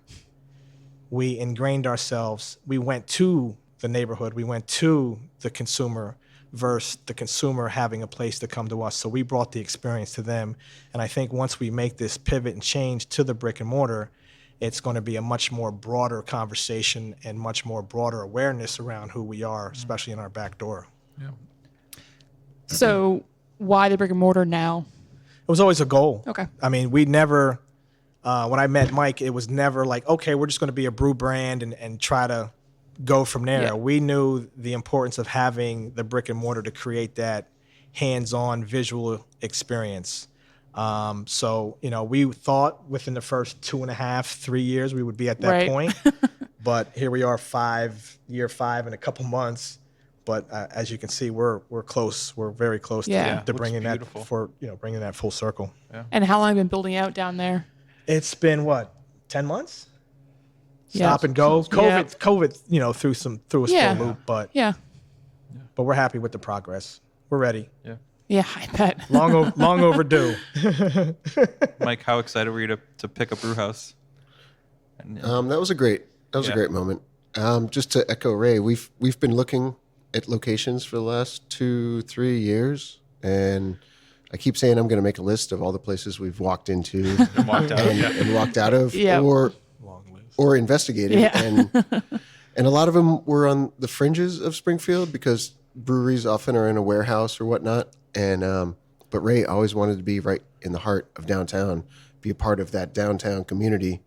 S2: we ingrained ourselves. We went to the neighborhood. We went to the consumer versus the consumer having a place to come to us. So we brought the experience to them. And I think once we make this pivot and change to the brick and mortar, it's going to be a much more broader conversation and much more broader awareness around who we are, especially in our back door.
S3: Yeah.
S5: So why the brick and mortar now?
S2: It was always a goal.
S5: Okay.
S2: I mean, we never, when I met Mike, it was never like, okay, we're just going to be a brew brand and try to go from there.
S5: Yeah.
S2: We knew the importance of having the brick and mortar to create that hands-on visual experience. So, we thought within the first 2.5, 3 years, we would be at that
S5: Right.
S2: point. But here we are, year five in a couple months. But as you can see, we're close. We're very close
S5: Yeah.
S2: to
S6: Looks
S2: bringing
S6: beautiful.
S2: bringing that full circle.
S5: And how long have you been building out down there?
S2: It's been 10 months?
S5: Yeah.
S2: Stop and go.
S5: Yeah.
S2: COVID, threw us
S5: Yeah.
S2: for a loop, but
S5: Yeah.
S2: we're happy with the progress. We're ready.
S5: Yeah, I bet.
S2: Long overdue.
S6: Mike, how excited were you to pick a brew house? And,
S1: That was a great moment. Just to echo Ray, we've been looking at locations for the last 2-3 years, and I keep saying I'm going to make a list of all the places we've walked into
S6: and walked out.
S1: and walked out of,
S5: Yeah.
S1: or investigated,
S5: Yeah.
S1: and a lot of them were on the fringes of Springfield because breweries often are in a warehouse or whatnot. And but Ray always wanted to be right in the heart of downtown, be a part of that downtown community,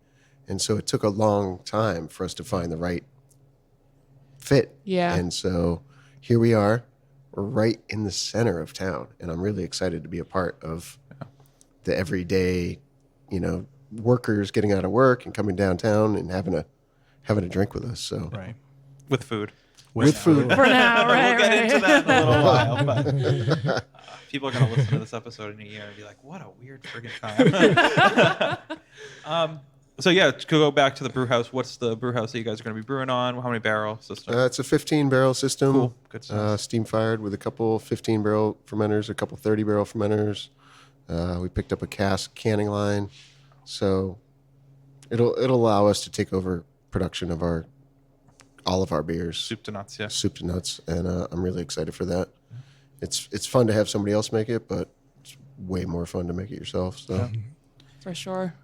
S1: and so it took a long time for us to find the right fit.
S5: Yeah.
S1: And so here we are. We're right in the center of town, and I'm really excited to be a part of the everyday, workers getting out of work and coming downtown and having a drink with us. So
S2: Right.
S6: With food.
S1: with food.
S5: For now, right?
S6: We'll get
S5: right.
S6: into that in a little while. But people are going to listen to this episode in a year and be like, what a weird friggin' time. So to go back to the brew house, what's the brew house that you guys are going to be brewing on? How many barrel system?
S1: It's a 15-barrel system.
S6: Cool. Good stuff.
S1: Steam fired with a couple 15-barrel fermenters, a couple 30-barrel fermenters. We picked up a cask canning line, so it'll allow us to take over production of all of our beers,
S6: Soup to nuts, yeah.
S1: soup to nuts, and I'm really excited for that. It's fun to have somebody else make it, but it's way more fun to make it yourself. So.
S5: For sure.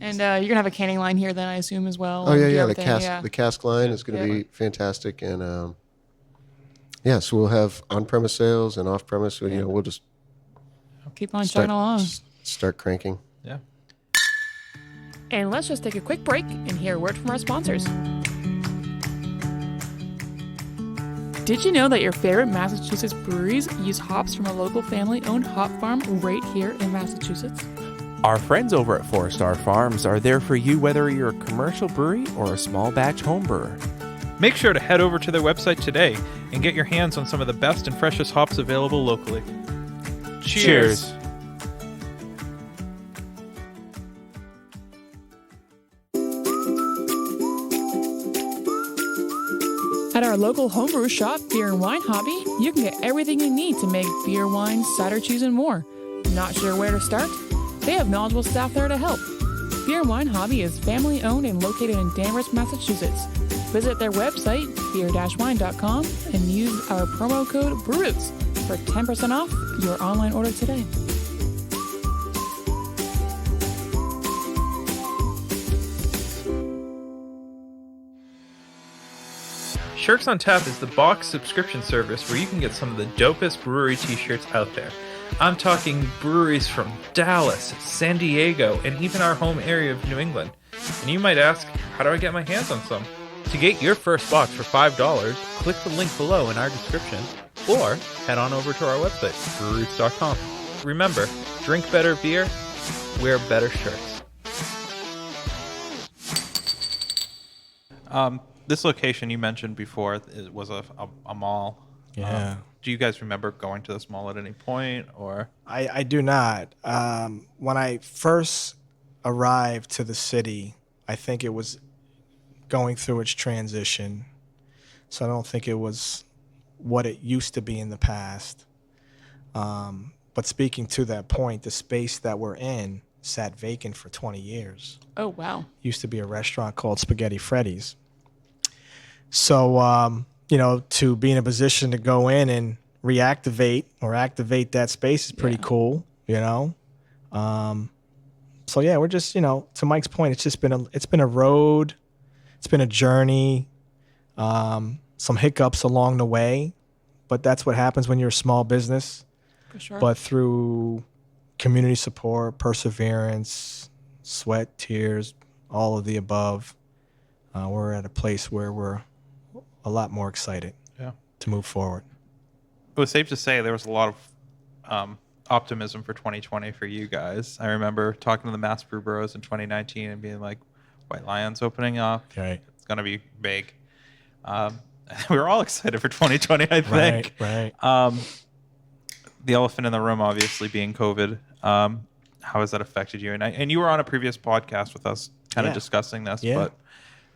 S5: And you're going to have a canning line here then, I assume, as well.
S1: Oh
S5: and do
S1: yeah.
S5: everything,
S1: The cask line is going to be fantastic, and so we'll have on-premise sales and off-premise. So, we'll just
S5: Keep on chugging along.
S1: start cranking.
S6: Yeah.
S5: And let's just take a quick break and hear a word from our sponsors. Did you know that your favorite Massachusetts breweries use hops from a local family-owned hop farm right here in Massachusetts?
S4: Our friends over at 4-Star Farms are there for you whether you're a commercial brewery or a small batch home brewer.
S3: Make sure to head over to their website today and get your hands on some of the best and freshest hops available locally. Cheers.
S5: At our local homebrew shop, Beer and Wine Hobby, you can get everything you need to make beer, wine, cider, cheese, and more. Not sure where to start? They have knowledgeable staff there to help. Beer and Wine Hobby is family-owned and located in Danvers, Massachusetts. Visit their website, beer-wine.com, and use our promo code BREWROOTS for 10% off your online order today.
S3: Shirts on Tap is the box subscription service where you can get some of the dopest brewery t-shirts out there. I'm talking breweries from Dallas, San Diego, and even our home area of New England. And you might ask, how do I get my hands on some? To get your first box for $5, click the link below in our description, or head on over to our website, brewroots.com. Remember, drink better beer, wear better shirts.
S6: This location you mentioned before it was a mall.
S2: Yeah.
S6: Do you guys remember going to this mall at any point, or?
S2: I do not. When I first arrived to the city, I think it was going through its transition. So I don't think it was what it used to be in the past. But speaking to that point, the space that we're in sat vacant for 20 years.
S5: Oh, wow.
S2: Used to be a restaurant called Spaghetti Freddy's. So, to be in a position to go in and reactivate or activate that space is pretty cool, So yeah, we're just, to Mike's point, it's been a road, it's been a journey, some hiccups along the way, but that's what happens when you're a small business.
S5: For sure.
S2: But through community support, perseverance, sweat, tears, all of the above, we're at a place where we're a lot more excited to move forward.
S6: It was safe to say there was a lot of optimism for 2020 for you guys. I remember talking to the Mass Brew Bros in 2019 and being like, White Lion's opening up.
S2: Right.
S6: It's going to be big. We were all excited for 2020, I think.
S2: Right.
S6: The elephant in the room, obviously, being COVID. How has that affected you? And you were on a previous podcast with us kind of discussing this, but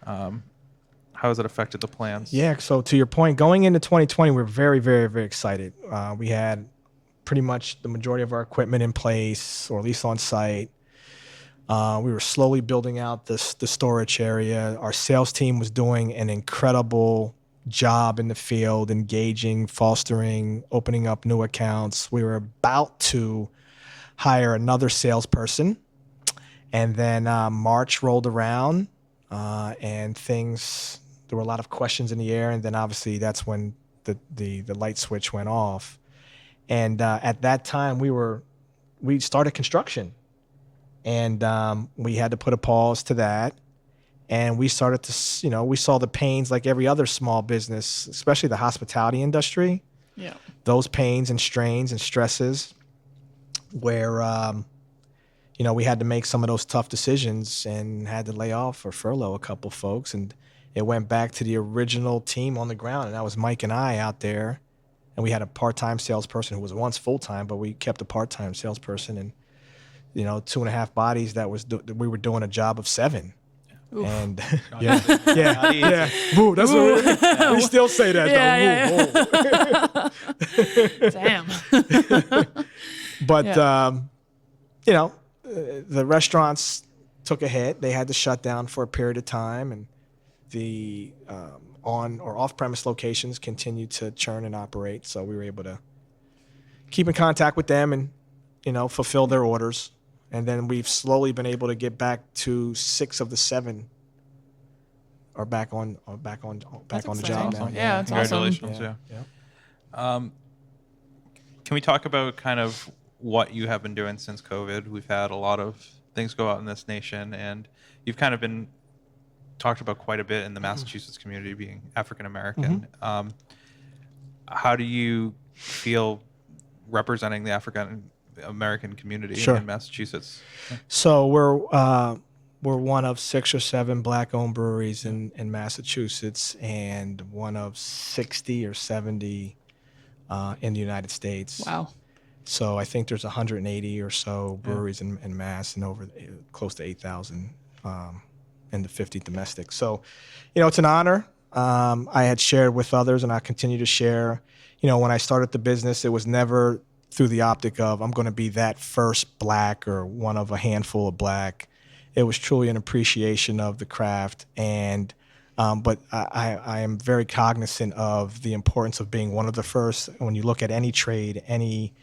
S6: how has it affected the plans?
S2: Yeah, so to your point, going into 2020, we're very, very, very excited. We had pretty much the majority of our equipment in place, or at least on site. We were slowly building out the storage area. Our sales team was doing an incredible job in the field, engaging, fostering, opening up new accounts. We were about to hire another salesperson, and then March rolled around, and there were a lot of questions in the air, and then obviously that's when the light switch went off. And at that time, we started construction, and we had to put a pause to that. And we started to, we saw the pains like every other small business, especially the hospitality industry.
S5: Yeah.
S2: Those pains and strains and stresses where, we had to make some of those tough decisions and had to lay off or furlough a couple folks. And it went back to the original team on the ground. And that was Mike and I out there. And we had a part-time salesperson who was once full-time, but we kept a part-time salesperson. And, 2.5 bodies we were doing a job of 7. Oof. And yeah. Woo, that's what we still say that though.
S5: Damn.
S2: But the restaurants took a hit. They had to shut down for a period of time, and the on or off-premise locations continued to churn and operate. So we were able to keep in contact with them and fulfill their orders. And then we've slowly been able to get back to 6 of the 7 are back on the job now.
S5: Yeah, it's
S6: Congratulations.
S5: awesome.
S6: Yeah. Can we talk about kind of what you have been doing since COVID? We've had a lot of things go out in this nation, and you've kind of been talked about quite a bit in the Massachusetts community, being African American.
S2: Mm-hmm.
S6: How do you feel representing the African American community in Massachusetts?
S2: So we're one of 6 or 7 Black-owned breweries in Massachusetts, and one of 60 or 70 in the United States.
S5: Wow.
S2: So I think there's 180 or so breweries in Mass, and over close to 8,000 in the 50 domestic. So, it's an honor. I had shared with others, and I continue to share. When I started the business, it was never through the optic of I'm going to be that first Black or one of a handful of Black. It was truly an appreciation of the craft, and but I am very cognizant of the importance of being one of the first. When you look at any trade, any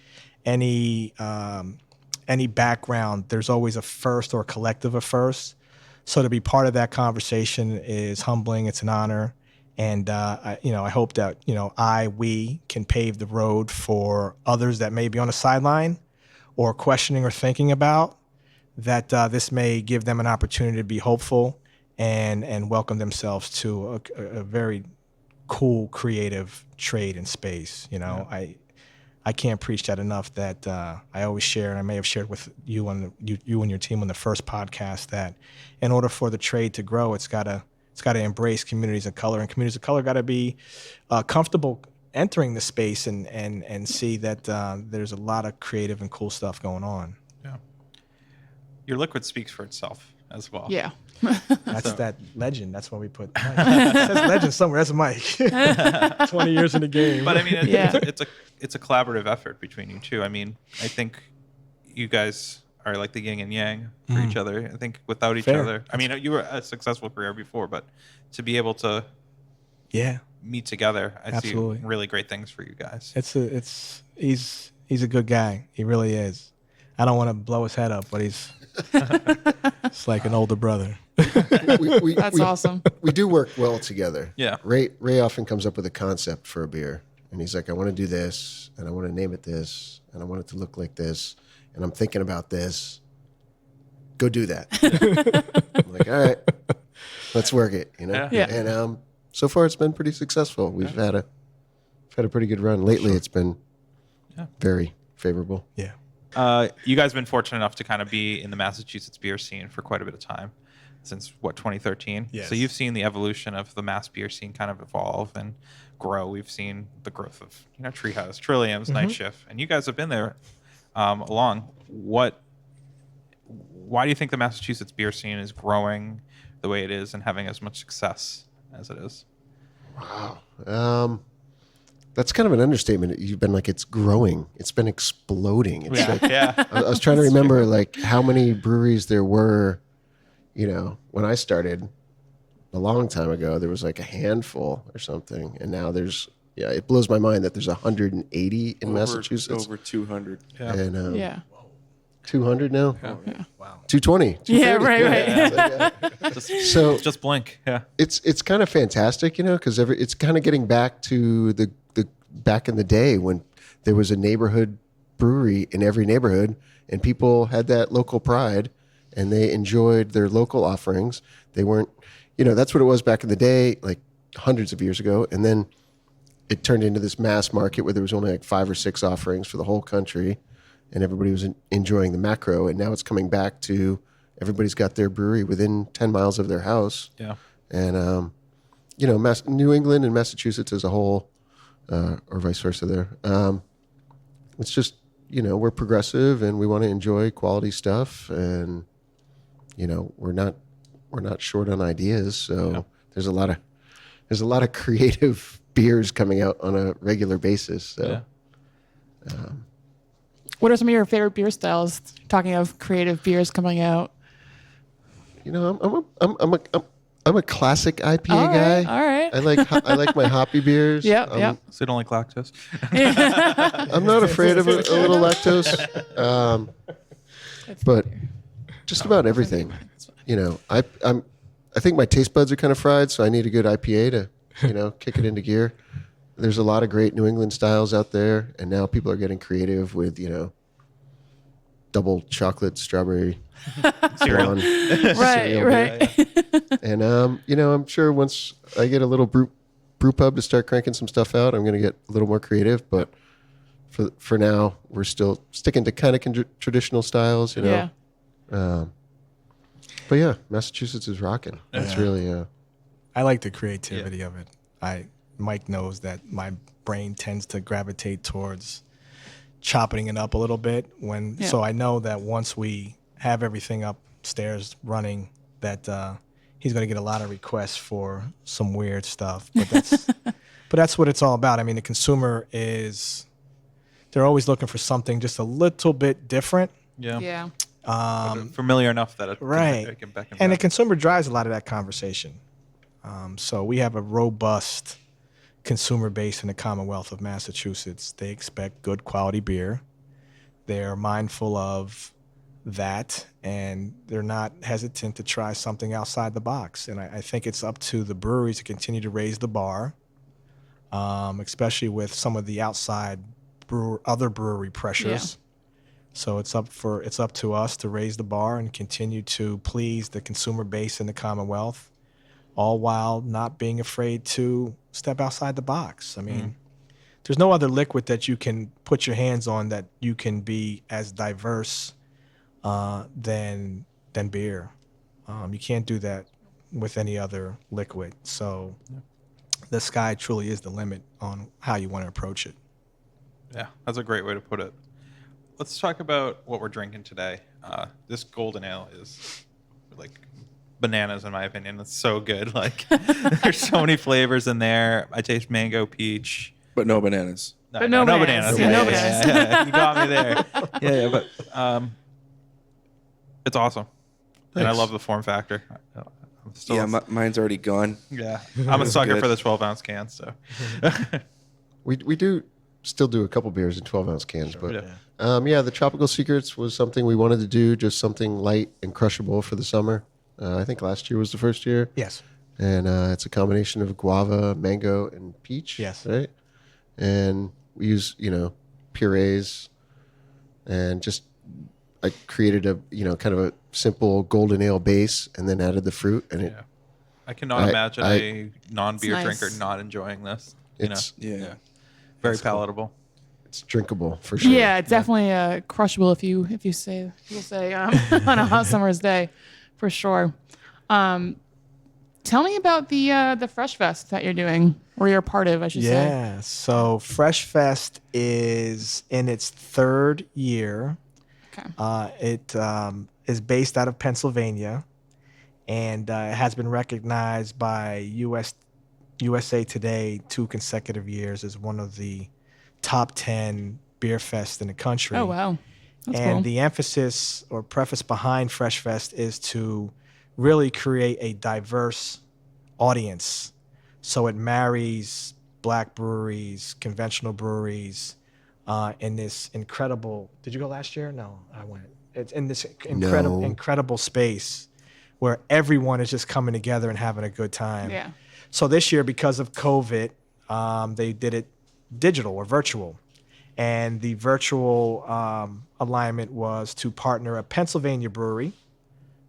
S2: background, there's always a first or a collective of first. So to be part of that conversation is humbling. It's an honor. And, I hope that, we can pave the road for others that may be on the sideline or questioning or thinking about that. This may give them an opportunity to be hopeful and welcome themselves to a very cool, creative trade and space. I can't preach that enough. That I always share, and I may have shared with you and your team on the first podcast, that in order for the trade to grow, it's got to It's got to embrace communities of color, and communities of color got to be comfortable entering the space and see that there's a lot of creative and cool stuff going on.
S6: Yeah. Your liquid speaks for itself as well.
S5: Yeah.
S2: That's that legend. That's why we put Mike. It says legend somewhere. That's Mike. 20 years in the game.
S6: But I mean,
S5: Yeah.
S6: it's a collaborative effort between you two. I mean, I think you guys are like the yin and yang for each other. I think without each
S2: Fair.
S6: other, I mean, you were a successful career before, but to be able to
S2: Yeah,
S6: meet together, I
S2: Absolutely.
S6: see really great things for you guys.
S2: he's a good guy. He really is. I don't want to blow his head up, but he's it's like an older brother.
S5: That's awesome.
S1: We do work well together.
S6: Yeah.
S1: Ray often comes up with a concept for a beer, and he's like, I want to do this, and I want to name it this, and I want it to look like this, and I'm thinking about this. Go do that. I'm like, all right, let's work it.
S5: Yeah.
S1: And so far it's been pretty successful. We've had a pretty good run lately. It's been very favorable.
S2: Yeah.
S6: You guys have been fortunate enough to kind of be in the Massachusetts beer scene for quite a bit of time, since 2013.
S2: Yes.
S6: So you've seen the evolution of the mass beer scene kind of evolve and grow. We've seen the growth of Treehouse, Trillium's, Night Shift, and you guys have been there along. Why do you think the Massachusetts beer scene is growing the way it is and having as much success as it is?
S1: Wow. That's kind of an understatement. You've been like, it's growing. It's been exploding. It's like,
S6: Yeah.
S1: I was trying to remember like how many breweries there were, when I started a long time ago. There was like a handful or something. And now it blows my mind that there's 180 in Massachusetts.
S7: Over 200.
S6: Yeah.
S1: And
S5: Yeah.
S1: 200 now?
S2: Wow.
S1: 220.
S5: Yeah,
S1: 230.
S5: right.
S1: So
S6: Just blink. Yeah.
S1: it's kind of fantastic, because it's kind of getting back to the back in the day when there was a neighborhood brewery in every neighborhood, and people had that local pride, and they enjoyed their local offerings. They weren't, that's what it was back in the day, like hundreds of years ago, and then it turned into this mass market where there was only like 5 or 6 offerings for the whole country, and everybody was enjoying the macro. And now it's coming back to everybody's got their brewery within 10 miles of their house.
S6: Yeah.
S1: And, New England and Massachusetts as a whole, or vice versa there. It's just, we're progressive and we want to enjoy quality stuff, and, we're not short on ideas. So there's a lot of creative beers coming out on a regular basis. So.
S6: Yeah.
S5: What are some of your favorite beer styles? Talking of creative beers coming out.
S1: I'm a classic IPA
S5: All right,
S1: guy.
S5: all right.
S1: I like my hoppy beers.
S5: Yep, yep.
S6: So you don't like lactose?
S1: I'm not afraid of a little lactose, but just about everything. I think my taste buds are kind of fried, so I need a good IPA to kick it into gear. There's a lot of great New England styles out there, and now people are getting creative with double chocolate strawberry
S6: Cereal.
S1: blonde
S5: Right,
S1: cereal
S5: right.
S1: beer. And I'm sure once I get a little brew pub to start cranking some stuff out, I'm going to get a little more creative. But for now, we're still sticking to kind of traditional styles.
S5: Yeah.
S1: But yeah, Massachusetts is rocking. It's really
S2: I like the creativity of it. Mike knows that my brain tends to gravitate towards chopping it up a little bit so I know that once we have everything upstairs running, that he's going to get a lot of requests for some weird stuff. But that's what it's all about. I mean, the consumer they're always looking for something just a little bit different.
S6: Yeah.
S5: Yeah.
S6: Familiar enough that it
S2: Right.
S6: can beckon
S2: And the
S6: back.
S2: consumer drives a lot of that conversation. So we have a robust consumer base in the Commonwealth of Massachusetts. They expect good quality beer. They're mindful of that, and they're not hesitant to try something outside the box. And I think it's up to the breweries to continue to raise the bar, especially with some of the outside other brewery pressures. So it's up to us to raise the bar and continue to please the consumer base in the Commonwealth, all while not being afraid to step outside the box. I mean, there's no other liquid that you can put your hands on that you can be as diverse than beer. You can't do that with any other liquid. So the sky truly is the limit on how you want to approach it.
S6: Yeah, that's a great way to put it. Let's talk about what we're drinking today. This golden ale is like bananas in my opinion. It's so good. Like there's so many flavors in there. I taste mango, peach.
S7: But no bananas.
S5: But no bananas. Yeah, no bananas.
S6: Yeah. You got me there. Yeah, but it's awesome. And I
S1: Thanks.
S6: love the form factor. I'm still
S7: Yeah, mine's already gone.
S6: yeah. I'm a sucker
S7: good.
S6: for the 12-ounce cans. So
S1: We do still do a couple beers in 12-ounce cans, but
S6: yeah.
S1: the Tropical Secrets was something we wanted to do, just something light and crushable for the summer. I think last year was the first year.
S2: Yes.
S1: And it's a combination of guava, mango, and peach.
S2: Yes.
S1: Right? And we use, purees and just I created a, kind of a simple golden ale base and then added the fruit. And it,
S6: Yeah. I cannot imagine a non-beer
S5: It's nice.
S6: drinker not enjoying this. You know,
S1: it's,
S7: Yeah.
S6: very palatable.
S1: it's drinkable for sure.
S5: Yeah, it's definitely crushable if you say on a hot summer's day, for sure. Tell me about the Fresh Fest that you're doing, or you're a part of, I should say.
S2: Yeah. So Fresh Fest is in its third year.
S5: Okay.
S2: It is based out of Pennsylvania, and it has been recognized by USA Today 2 consecutive years as one of the top 10 beer fests in the country.
S5: Oh wow, that's
S2: And
S5: cool.
S2: the emphasis or preface behind Fresh Fest is to really create a diverse audience. So it marries black breweries, conventional breweries, in this incredible. Did you go last year? No, I went. It's in this
S1: No.
S2: incredible space where everyone is just coming together and having a good time.
S5: Yeah.
S2: So this year, because of COVID, they did it digital or virtual. And the virtual alignment was to partner a Pennsylvania brewery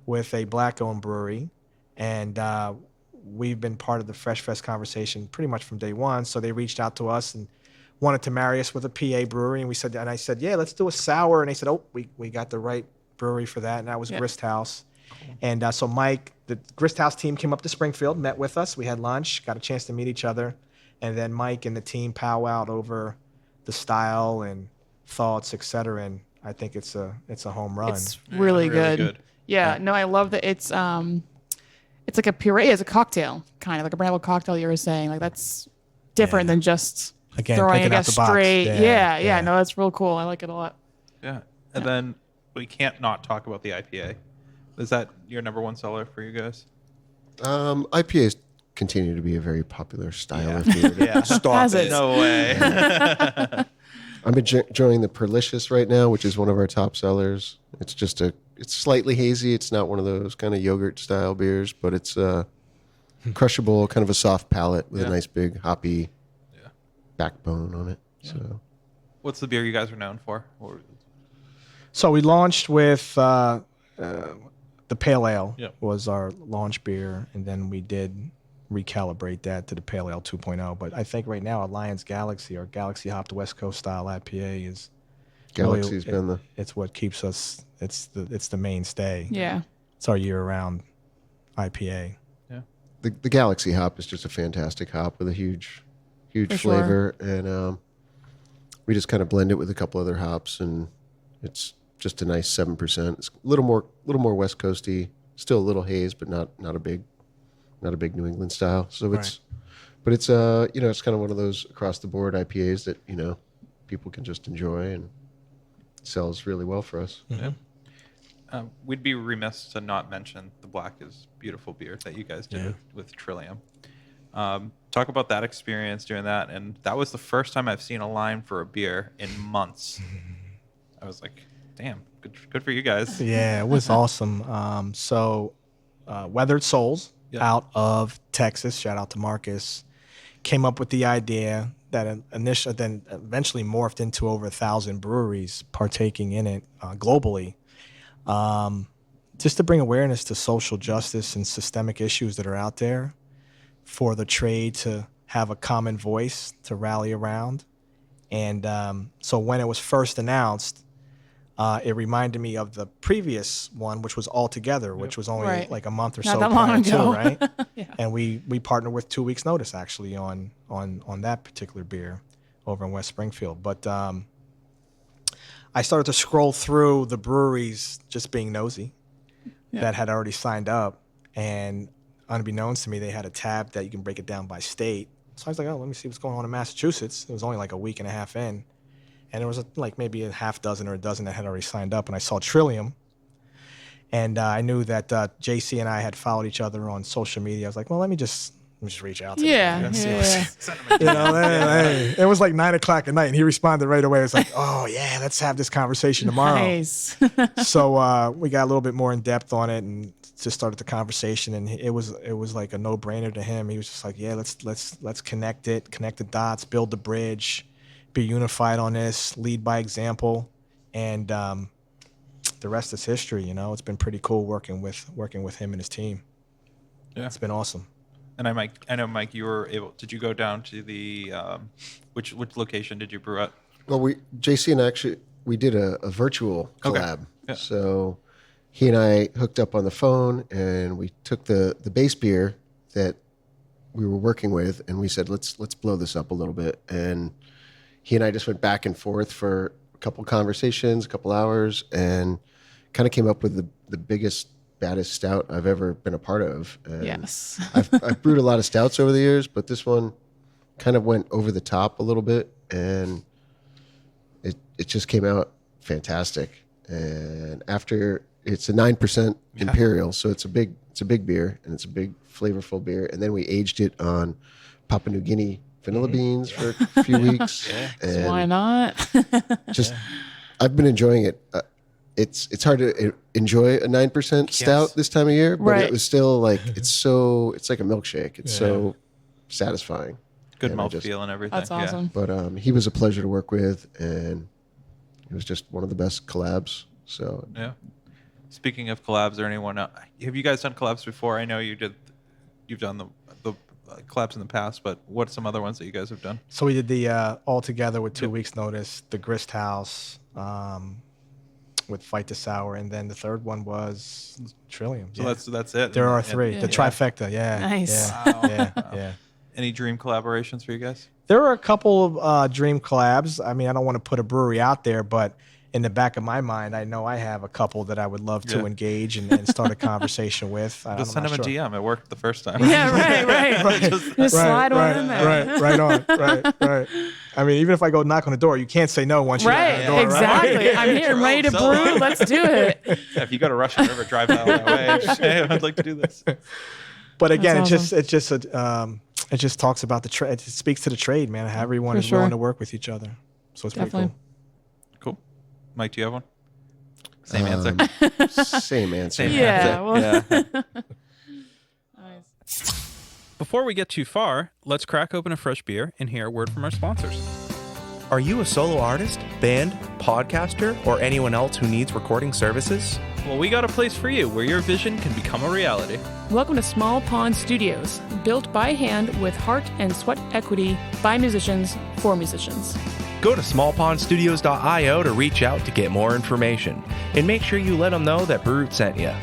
S2: with a black-owned brewery. And we've been part of the Fresh Fest conversation pretty much from day one. So they reached out to us and wanted to marry us with a PA brewery. And I said, yeah, let's do a sour. And they said, oh, we got the right brewery for that. And that was
S5: Yep.
S2: Grist House. And so Mike, the Grist House team came up to Springfield, met with us. We had lunch, got a chance to meet each other. And then Mike and the team powwowed over the style and thoughts, et cetera. And I think it's a home run.
S5: It's really, good. Yeah, no, I love that it's like a puree, it's a cocktail, kind of like a brand cocktail you were saying. Like that's different than just
S2: Again,
S5: throwing
S2: thinking
S5: it
S2: out the box.
S5: straight.
S2: Yeah,
S5: Yeah, no, that's real cool. I like it a lot.
S6: Yeah. And then we can't not talk about the IPA. Is that your number one seller for you guys?
S1: IPAs continue to be a very popular style of beer.
S6: Yeah.
S7: Stop
S5: Has
S7: it.
S5: it?
S6: No way.
S1: I'm enjoying the Perlicious right now, which is one of our top sellers. It's just it's slightly hazy. It's not one of those kind of yogurt style beers, but it's crushable, kind of a soft palate with
S6: Yeah.
S1: a nice big hoppy
S6: Yeah.
S1: backbone on it. So
S6: What's the beer you guys are known for?
S2: So we launched with the Pale Ale
S6: Yep.
S2: was our launch beer, and then we did recalibrate that to the Pale Ale 2.0. But I think right now Alliance Galaxy or Galaxy Hopped West Coast style IPA is
S1: Galaxy's
S2: really,
S1: been the
S2: it's what keeps us. It's the mainstay.
S5: Yeah.
S2: It's our year-round IPA.
S1: the Galaxy hop is just a fantastic hop with a huge
S5: For sure.
S1: flavor, and we just kind of blend it with a couple other hops, and it's just a nice 7%. It's a little more West Coasty, still a little haze, but not a big New England style. So it's, but it's it's kind of one of those across the board IPAs that people can just enjoy and sells really well for us.
S6: Yeah. We'd be remiss to not mention the Black is Beautiful beer that you guys did with Trillium. Talk about that experience doing that. And that was the first time I've seen a line for a beer in months. I was like, damn, good for you guys.
S2: Yeah, it was awesome. Weathered Souls out of Texas, shout out to Marcus, came up with the idea that then eventually morphed into over 1,000 breweries partaking in it globally, just to bring awareness to social justice and systemic issues that are out there, for the trade to have a common voice to rally around. And so when it was first announced, it reminded me of the previous one, which was All Together, which was only
S5: Right.
S2: like a month or
S5: Not
S2: so
S5: that long
S2: prior to,
S5: ago.
S2: right?
S5: Yeah.
S2: And we partnered with 2 weeks notice actually on that particular beer over in West Springfield. But I started to scroll through the breweries, just being nosy, that had already signed up, and unbeknownst to me, they had a tab that you can break it down by state. So I was like, oh, let me see what's going on in Massachusetts. It was only like a week and a half in, and there was like maybe a half dozen or a dozen that had already signed up, and I saw Trillium, and I knew that JC and I had followed each other on social media. I was like, well, let me just reach out to
S5: Yeah,
S2: them.
S5: yeah.
S2: You know, hey, it was like 9 o'clock at night, and he responded right away. It was like, oh yeah, let's have this conversation tomorrow.
S5: Nice.
S2: So we got a little bit more in depth on it, and just started the conversation. And it was like a no brainer to him. He was just like, yeah, let's connect the dots, build the bridge, be unified on this, lead by example, and the rest is history. You know, it's been pretty cool working with him and his team.
S6: Yeah.
S2: It's been awesome.
S6: And I know, Mike, you were able. Did you go down to the which location did you brew at?
S1: Well, JC and I actually we did a virtual collab.
S6: Yeah.
S1: So he and I hooked up on the phone, and we took the base beer that we were working with, and we said let's blow this up a little bit. And he and I just went back and forth for a couple conversations, a couple hours, and kind of came up with the biggest, baddest stout I've ever been a part of. And
S5: Yes.
S1: I've brewed a lot of stouts over the years, but this one kind of went over the top a little bit, and it just came out fantastic. And after, it's a 9% imperial, so it's a big beer, and it's a big flavorful beer. And then we aged it on Papua New Guinea vanilla beans for a few weeks. And
S5: Why not?
S1: just I've been enjoying it. It's hard to enjoy a 9% stout this time of year, but
S5: Right.
S1: it was still like it's like a milkshake. It's so satisfying.
S6: Good
S1: And I
S6: mouthfeel and everything.
S5: That's awesome.
S1: But he was a pleasure to work with, and it was just one of the best collabs. So
S6: Yeah. Speaking of collabs, or anyone else, have you guys done collabs before? I know you've done the collabs in the past, but what are some other ones that you guys have done?
S2: So we did the All Together with 2 weeks notice, the Grist House, with Fight the Sour, and then the third one was Trillium.
S6: So
S2: Yeah.
S6: that's it.
S2: There are
S6: And-
S2: 3. The trifecta, yeah.
S5: Nice.
S2: Yeah.
S6: Any dream collaborations for you guys?
S2: There were a couple of dream collabs. I mean, I don't want to put a brewery out there, but in the back of my mind, I know I have a couple that I would love to engage and start a conversation with.
S6: Just send him a DM. It worked the first time.
S5: Yeah, right. Just slide one in there.
S2: Right on. Right. I mean, even if I go knock on the door, you can't say no once you knock on
S5: Right,
S2: the door.
S5: exactly.
S2: Right?
S5: I'm here, ready to brew. Let's do it.
S6: Yeah, if you go to Russian River, drive down that way. Hey, I'd like to do this.
S2: But again,
S5: That's
S2: it just talks about the trade. It speaks to the trade, man. How everyone
S5: For
S2: is willing
S5: sure.
S2: to work with each other. So it's
S5: Definitely.
S2: pretty
S6: Cool. Mike, do you have one? Same answer.
S1: same answer.
S5: Yeah. Well,
S3: Before we get too far, let's crack open a fresh beer and hear a word from our sponsors.
S4: Are you a solo artist, band, podcaster, or anyone else who needs recording services?
S3: Well, we got a place for you where your vision can become a reality.
S5: welcome to Small Pond Studios, built by hand with heart and sweat equity by musicians for musicians.
S4: Go to smallpondstudios.io to reach out to get more information. And make sure you let them know that Brute sent you.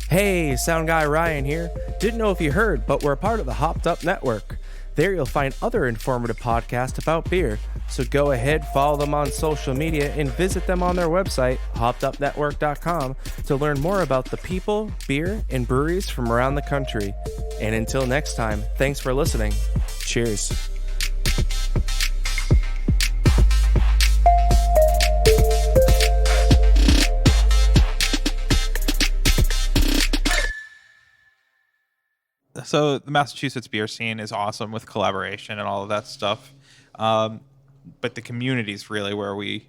S4: Hey, Sound Guy Ryan here. Didn't know if you heard, but we're a part of the Hopped Up Network. There you'll find other informative podcasts about beer. So go ahead, follow them on social media, and visit them on their website, hoppedupnetwork.com, to learn more about the people, beer, and breweries from around the country. And until next time, thanks for listening. Cheers.
S6: So the Massachusetts beer scene is awesome with collaboration and all of that stuff. But the community is really where we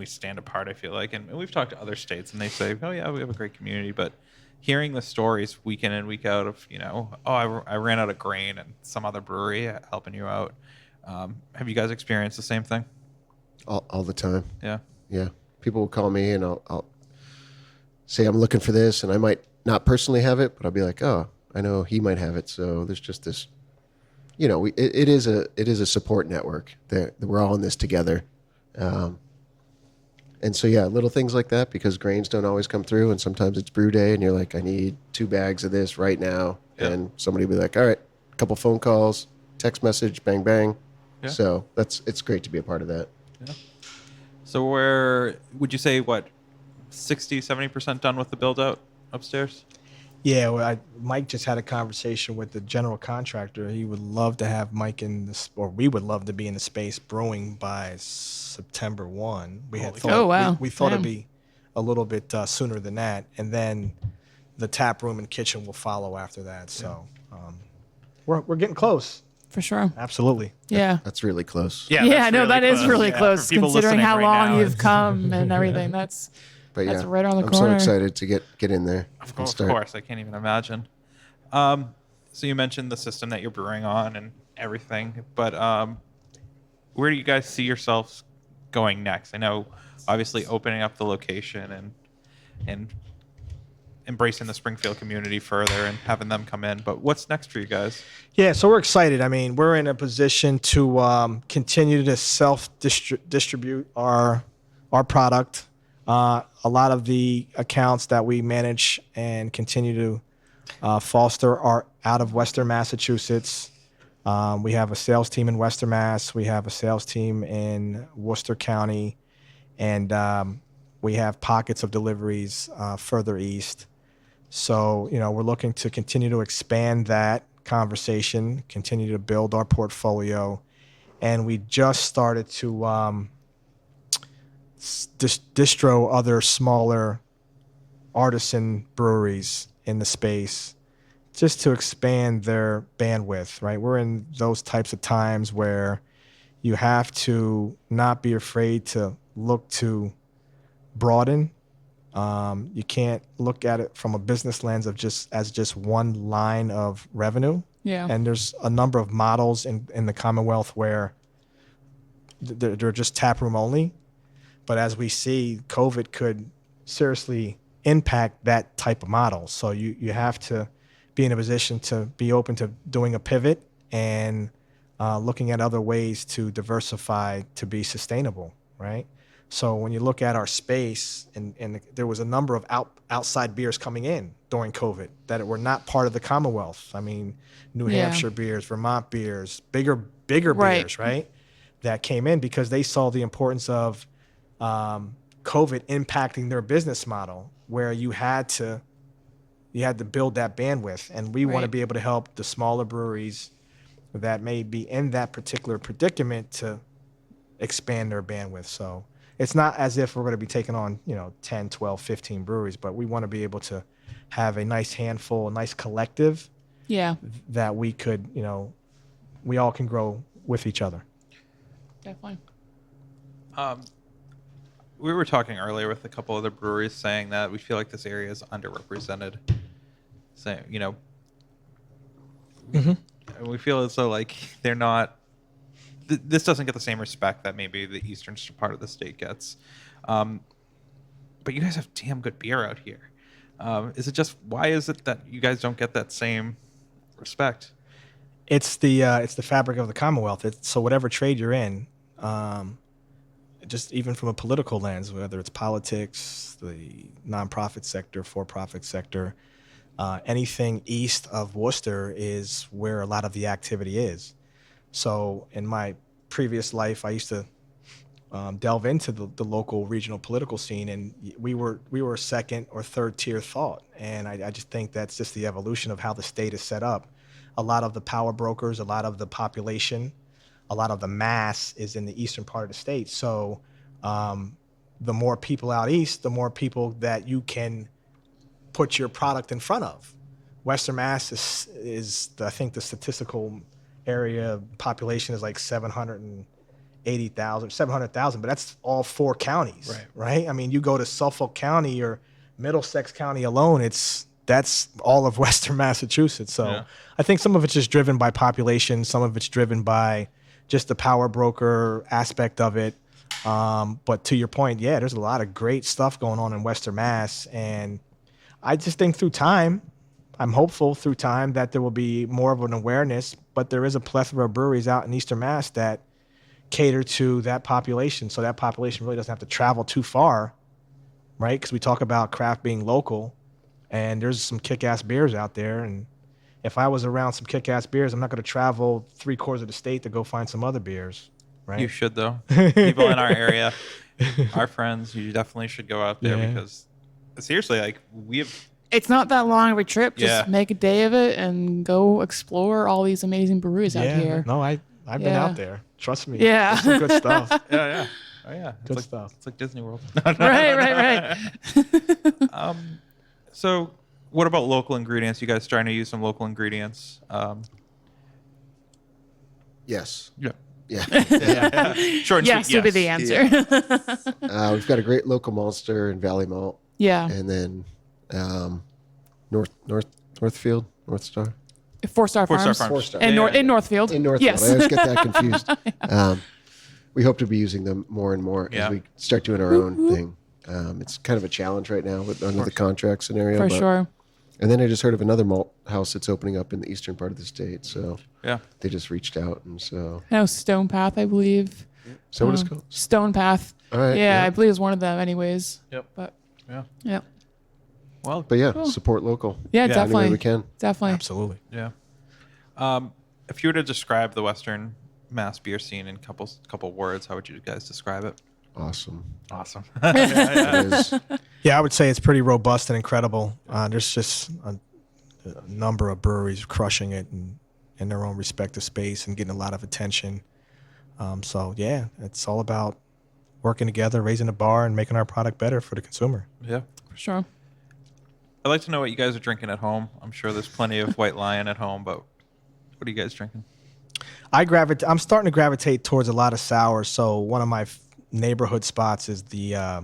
S6: stand apart, I feel like. And we've talked to other states, and they say, oh, yeah, we have a great community. But hearing the stories week in and week out of, I ran out of grain and some other brewery helping you out. Have you guys experienced the same thing?
S1: All the time.
S6: Yeah.
S1: Yeah. People will call me, and I'll say I'm looking for this, and I might not personally have it, but I'll be like, oh, I know he might have it. So there's just this, it is a support network that we're all in this together. And so, yeah, little things like that, because grains don't always come through. And sometimes it's brew day and you're like, I need 2 bags of this right now.
S6: Yeah.
S1: And somebody will be like, all right, a couple phone calls, text message, bang, bang.
S6: Yeah.
S1: So it's great to be a part of that.
S6: Yeah. So where would you say, 60, 70% done with the build out upstairs?
S2: Yeah, well, Mike just had a conversation with the general contractor. He would love to have Mike or we would love to be in the space brewing by September 1. We had thought,
S5: Oh, wow.
S2: we thought it'd
S5: Damn.
S2: be a little bit sooner than that, and then the tap room and kitchen will follow after that. So we're getting close.
S5: For sure.
S2: Absolutely.
S5: Yeah.
S1: That's really close.
S5: Yeah,
S6: that's
S5: no,
S6: really
S5: that is
S6: close.
S5: really
S6: Yeah,
S5: close
S6: for people
S5: considering how
S6: listening right
S5: long
S6: now,
S5: you've come and everything. That's
S1: But
S5: right around the
S1: I'm
S5: corner.
S1: so excited to get in there.
S6: Of course, I can't even imagine. So you mentioned the system that you're brewing on and everything, but where do you guys see yourselves going next? I know, obviously, opening up the location and embracing the Springfield community further and having them come in, but what's next for you guys?
S2: Yeah, so we're excited. I mean, we're in a position to continue to self-distribute our product. A lot of the accounts that we manage and continue to foster are out of Western Massachusetts. We have a sales team in Western Mass. We have a sales team in Worcester County. And we have pockets of deliveries further east. So, we're looking to continue to expand that conversation, continue to build our portfolio. And we just started to distro other smaller artisan breweries in the space just to expand their bandwidth, right? We're in those types of times where you have to not be afraid to look to broaden. You can't look at it from a business lens of just one line of revenue.
S5: Yeah.
S2: And there's a number of models in the Commonwealth where they're just tap room only. But as we see, COVID could seriously impact that type of model. So you have to be in a position to be open to doing a pivot and looking at other ways to diversify to be sustainable, right? So when you look at our space, and there was a number of outside beers coming in during COVID that were not part of the Commonwealth. I mean, New Hampshire beers, Vermont beers, bigger
S5: Right.
S2: beers, right? That came in because they saw the importance of COVID impacting their business model, where you had to build that bandwidth, and we want to
S5: Right.
S2: be able to help the smaller breweries that may be in that particular predicament to expand their bandwidth. So it's not as if we're going to be taking on 10, 12, 15 breweries, but we want to be able to have a nice handful, a nice collective
S5: Yeah.
S2: that we could we all can grow with each other.
S5: Definitely.
S6: We were talking earlier with a couple other breweries saying that we feel like this area is underrepresented. Saying, we feel as though like they're not. This doesn't get the same respect that maybe the eastern part of the state gets. But you guys have damn good beer out here. Why is it that you guys don't get that same respect?
S2: It's the fabric of the Commonwealth. So whatever trade you're in, just even from a political lens, whether it's politics, the nonprofit sector, for-profit sector, anything east of Worcester is where a lot of the activity is. So in my previous life, I used to delve into the local regional political scene, and we were second or third tier thought. And I just think that's just the evolution of how the state is set up. A lot of the power brokers, a lot of the population, a lot of the mass is in the eastern part of the state. So the more people out east, the more people that you can put your product in front of. Western Mass is I think the statistical area population is like 700,000, but that's all 4 counties, right? I mean, you go to Suffolk County or Middlesex County alone, that's all of Western Massachusetts. So
S6: Yeah.
S2: I think some of it's just driven by population, some of it's driven by just the power broker aspect of it. But to your point, yeah, there's a lot of great stuff going on in Western Mass, and I just think through time, I'm hopeful through time that there will be more of an awareness, but there is a plethora of breweries out in Eastern Mass that cater to that population. So that population really doesn't have to travel too far, right? Because we talk about craft being local, and there's some kick-ass beers out there. And if I was around some kick-ass beers, I'm not going to travel 3/4 of the state to go find some other beers, right?
S6: You should, though. People in our area, our friends, you definitely should go out there because seriously, like we have.
S5: It's not that long of a trip. Just
S6: Yeah.
S5: make a day of it and go explore all these amazing breweries out here.
S2: No, I've been
S5: Yeah.
S2: out there. Trust me.
S5: Yeah.
S2: There's some good stuff.
S6: Yeah. Oh yeah.
S2: Good stuff.
S6: It's like Disney World.
S5: Right.
S6: So, what about local ingredients? You guys trying to use some local ingredients?
S1: Yes.
S6: Yeah.
S1: Yeah.
S6: Short and
S5: Yes
S6: sweet.
S5: would be the answer.
S1: We've got a great local maltster in Valley Malt,
S5: Yeah.
S1: and then Northfield, North Star.
S5: 4-Star
S6: Four-Star
S5: Farms.
S6: Farms.
S1: 4-Star.
S5: In,
S6: Yeah.
S5: in Northfield.
S1: In Northfield.
S5: Yes.
S1: I always get that confused. We hope to be using them more and more
S6: Yeah.
S1: as we start doing our own thing. It's kind of a challenge right now under the contract scenario.
S5: For
S1: but-
S5: sure.
S1: And then I just heard of another malt house that's opening up in the eastern part of the state. So
S6: Yeah.
S1: they just reached out, and so
S5: No, Stone Path, I believe.
S1: what it's called.
S5: Stone Path.
S1: All right.
S5: Yeah, I believe it's one of them anyways.
S6: Yep.
S5: But
S6: Yeah.
S5: yeah.
S6: Well.
S1: But yeah, support local.
S5: Yeah,
S1: Any way
S5: definitely.
S1: we can.
S5: Definitely.
S2: Absolutely.
S6: Yeah. If you were to describe the Western Mass beer scene in couple words, how would you guys describe it?
S1: Awesome.
S6: Awesome.
S1: It is.
S2: Yeah, I would say it's pretty robust and incredible. There's just a number of breweries crushing it in their own respective space and getting a lot of attention. So, yeah, it's all about working together, raising the bar, and making our product better for the consumer.
S6: Yeah.
S5: For sure.
S6: I'd like to know what you guys are drinking at home. I'm sure there's plenty of White Lion at home, but what are you guys drinking?
S2: I'm starting to gravitate towards a lot of sours. So one of my neighborhood spots is the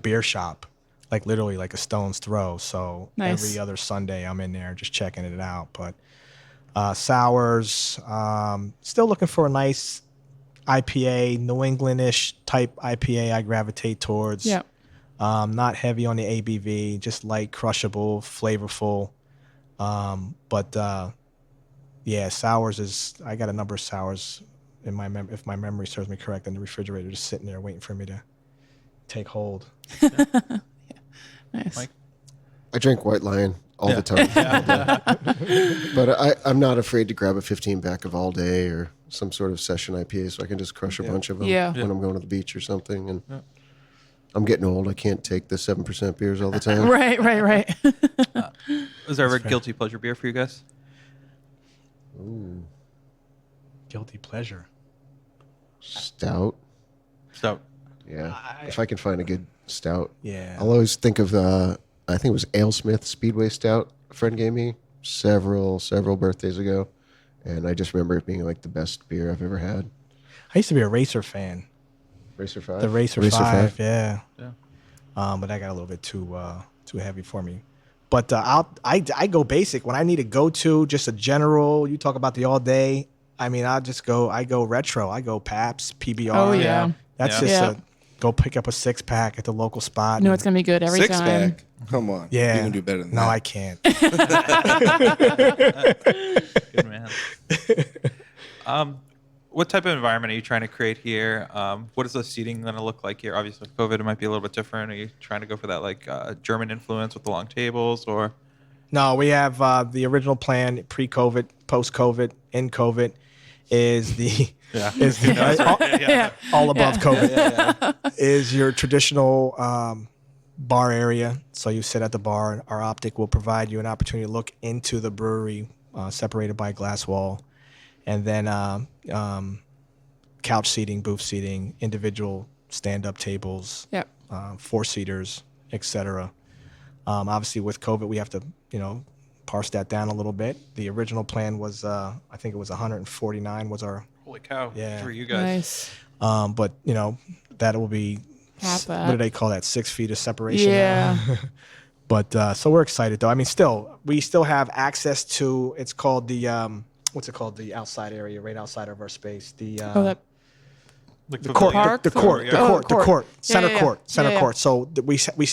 S2: beer shop, like literally like a stone's throw. So
S5: Nice.
S2: every other Sunday I'm in there just checking it out. But sours, still looking for a nice IPA, New England-ish type IPA I gravitate towards.
S5: Yeah.
S2: Not heavy on the ABV, just light, crushable, flavorful. Yeah, sours I got a number of sours in my if my memory serves me correct, in the refrigerator, just sitting there waiting for me to take hold.
S5: Nice.
S6: Mike?
S1: I drink White Lion all the time. But I'm not afraid to grab a 15-pack of All Day or some sort of session IPA, so I can just crush a bunch of them
S5: Yeah.
S1: when I'm going to the beach or something. And I'm getting old. I can't take the 7% beers all the time.
S5: Right.
S6: Is there ever a guilty pleasure beer for you guys?
S2: Guilty pleasure.
S1: Stout.
S6: So,
S1: Yeah. If I can find a good stout.
S2: Yeah.
S1: I'll always think of, I think it was AleSmith Speedway Stout a friend gave me several birthdays ago. And I just remember it being like the best beer I've ever had.
S2: I used to be a Racer fan.
S1: Racer 5?
S2: The Racer 5, yeah. But that got a little bit too heavy for me. But I go basic when I need to go to just a general. You talk about the all day. I mean, I go retro. I go Pabst, PBR.
S5: Oh, yeah.
S2: That's
S6: Yeah.
S2: just go pick up a 6-pack at the local spot.
S5: No, it's going to be good every time.
S7: 6-pack. Come on.
S2: Yeah.
S7: You can do better than
S2: No,
S7: that.
S2: I can't.
S6: good man. What type of environment are you trying to create here? What is the seating going to look like here? Obviously, with COVID, it might be a little bit different. Are you trying to go for that like German influence with the long tables, or?
S2: No, we have the original plan pre-COVID, post-COVID, in COVID is the all above COVID is your traditional bar area. So you sit at the bar. Our optic will provide you an opportunity to look into the brewery, separated by a glass wall, and then couch seating, booth seating, individual stand-up tables,
S5: Yep.
S2: 4-seaters, etc. Obviously, with COVID, we have to, parse that down a little bit. The original plan was, I think it was 149 was our,
S6: Holy cow!
S2: Yeah.
S6: For you guys.
S5: Nice.
S2: but that will be
S5: Half
S2: what
S5: that.
S2: do they call that? 6 feet of separation.
S5: Yeah.
S2: But so we're excited though. I mean, we still have access to. It's called the what's it called? The outside area, right outside of our space. The
S6: Like
S2: The court,
S5: Park?
S2: the court, the
S5: Oh,
S2: court, the
S5: court.
S2: court,
S5: Yeah,
S2: center
S5: yeah, yeah.
S2: court, center
S5: Yeah, yeah.
S2: court. So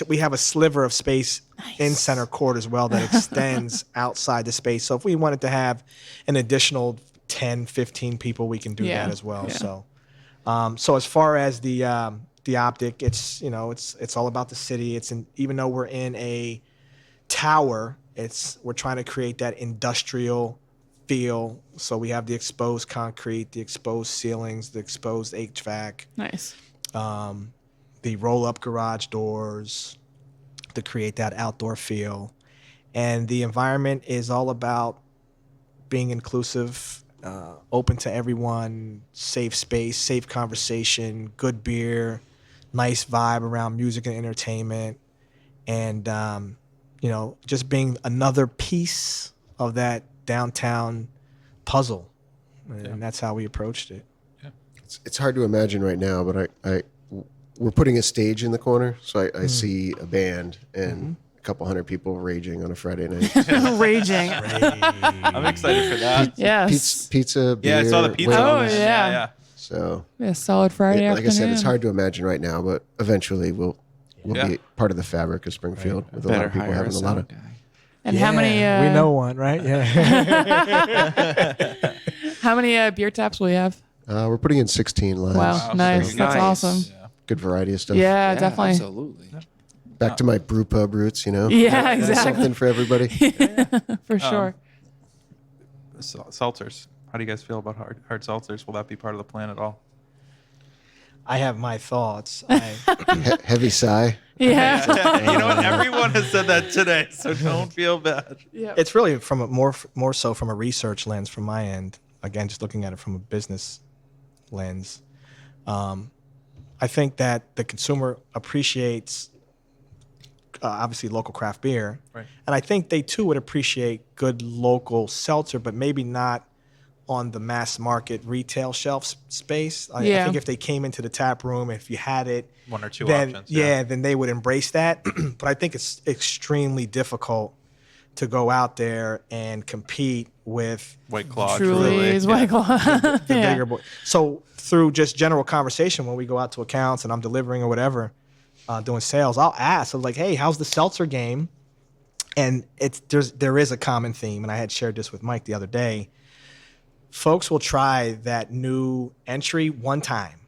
S2: we have a sliver of space in center court as well that extends outside the space. So if we wanted to have an additional 10, 15 people, we can do
S5: Yeah,
S2: that as well.
S5: yeah.
S2: So, so as far as the optic, it's it's all about the city. Even though we're in a tower, we're trying to create that industrial feel. So we have the exposed concrete, the exposed ceilings, the exposed HVAC,
S5: Nice.
S2: the roll-up garage doors to create that outdoor feel. And the environment is all about being inclusive, open to everyone, safe space, safe conversation, good beer, nice vibe around music and entertainment, and just being another piece of that downtown puzzle. And that's how we approached it.
S1: It's hard to imagine right now, but we're putting a stage in the corner, so I see a band and a couple hundred people raging on a Friday night.
S5: Raging.
S6: I'm excited for that.
S5: Yes.
S1: Pizza, beer,
S6: Yeah, I saw the pizza.
S1: wings.
S5: Oh,
S6: on there.
S5: yeah.
S1: So,
S5: Yeah, solid Friday
S1: like I
S5: afternoon.
S1: said, it's hard to imagine right now, but eventually we'll
S6: Yeah.
S1: be part of the fabric of Springfield with a lot
S7: Better
S1: of people
S7: hire
S1: having a lot of.
S7: guy.
S5: And how many?
S2: we know one, right? Yeah.
S5: How many beer taps will you have?
S1: We're putting in 16 lines.
S5: Wow, nice.
S1: so
S5: That's
S7: Nice.
S5: awesome.
S1: good variety of stuff.
S5: Yeah, definitely.
S7: Absolutely.
S1: Back to my brew pub roots,
S5: Yeah,
S1: There's
S5: exactly.
S1: something for everybody.
S5: For sure.
S6: Seltzers. How do you guys feel about hard seltzers? Will that be part of the plan at all?
S2: I have my thoughts.
S1: Heavy sigh.
S5: Yeah.
S6: You know what? Everyone has said that today, so don't feel bad.
S2: It's really from a more so from a research lens from my end. Again, just looking at it from a business lens. I think that the consumer appreciates obviously local craft beer,
S6: Right.
S2: and I think they too would appreciate good local seltzer, but maybe not on the mass market retail shelf space. I
S5: Yeah.
S2: think if they came into the tap room, if you had it,
S6: One or two
S2: then
S6: options.
S2: then they would embrace that. But I think it's extremely difficult to go out there and compete with
S6: White Claw,
S5: Truly's, White Claw.
S2: the
S5: Yeah.
S2: bigger boy. So through just general conversation, when we go out to accounts and I'm delivering or whatever, doing sales, I'll ask, I'm like, hey, how's the seltzer game? And there is a common theme, and I had shared this with Mike the other day. Folks will try that new entry one time.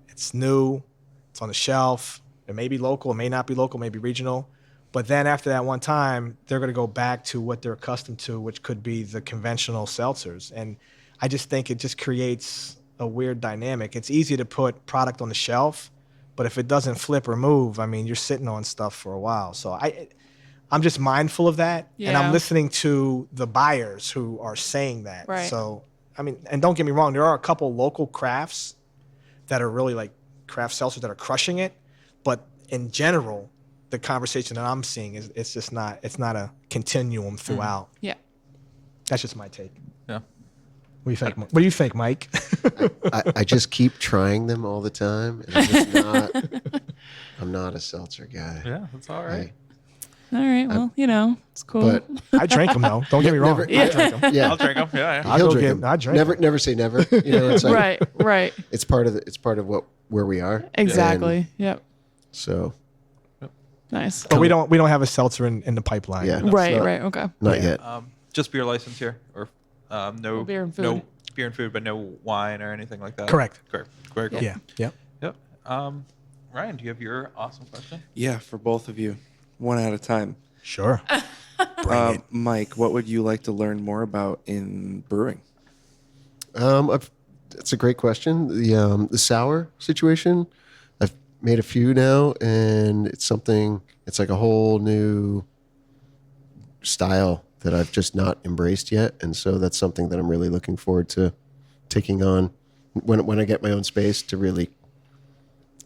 S2: It's new, it's on the shelf. It may be local, it may not be local, maybe regional. But then after that one time, they're going to go back to what they're accustomed to, which could be the conventional seltzers. And I just think it just creates a weird dynamic. It's easy to put product on the shelf, but if it doesn't flip or move, I mean, you're sitting on stuff for a while. So I'm just mindful of that, and I'm
S5: Yeah.
S2: listening to the buyers who are saying that.
S5: Right.
S2: So, I mean, and don't get me wrong, there are a couple local crafts that are really like craft seltzers that are crushing it, but in general, the conversation that I'm seeing is it's not a continuum throughout.
S5: Yeah.
S2: That's just my take.
S6: Yeah.
S2: What do you think, Mike?
S1: I just keep trying them all the time, and I'm not a seltzer guy.
S6: Yeah, that's all right.
S5: All right. Well, it's cool.
S1: But
S2: I drink them though. Don't get me wrong.
S1: Never-
S2: I drink them.
S1: yeah,
S6: I'll drink them. Yeah.
S2: I'll
S1: he'll
S2: go
S1: drink
S2: get-
S1: them.
S2: I drink
S1: Never say never. It's like
S5: right.
S1: it's part of where we are.
S5: Exactly.
S1: And
S5: Yep.
S1: so
S5: Nice.
S2: But we don't have a seltzer in the pipeline.
S1: yeah,
S5: Right.
S1: not,
S5: Right. Okay.
S1: Not yet.
S6: Just beer license here, or no
S5: beer and
S6: no
S5: food.
S6: beer and food, but no wine or anything like that.
S2: Correct.
S6: Correct. Very cool.
S2: Yeah. Yep.
S6: Yep. Ryan, do you have your awesome question?
S7: Yeah, for both of you, one at a time.
S2: Sure.
S7: Mike, what would you like to learn more about in brewing?
S1: That's a great question. The sour situation, I've made a few now, and it's like a whole new style that I've just not embraced yet, and so that's something that I'm really looking forward to taking on when I get my own space, to really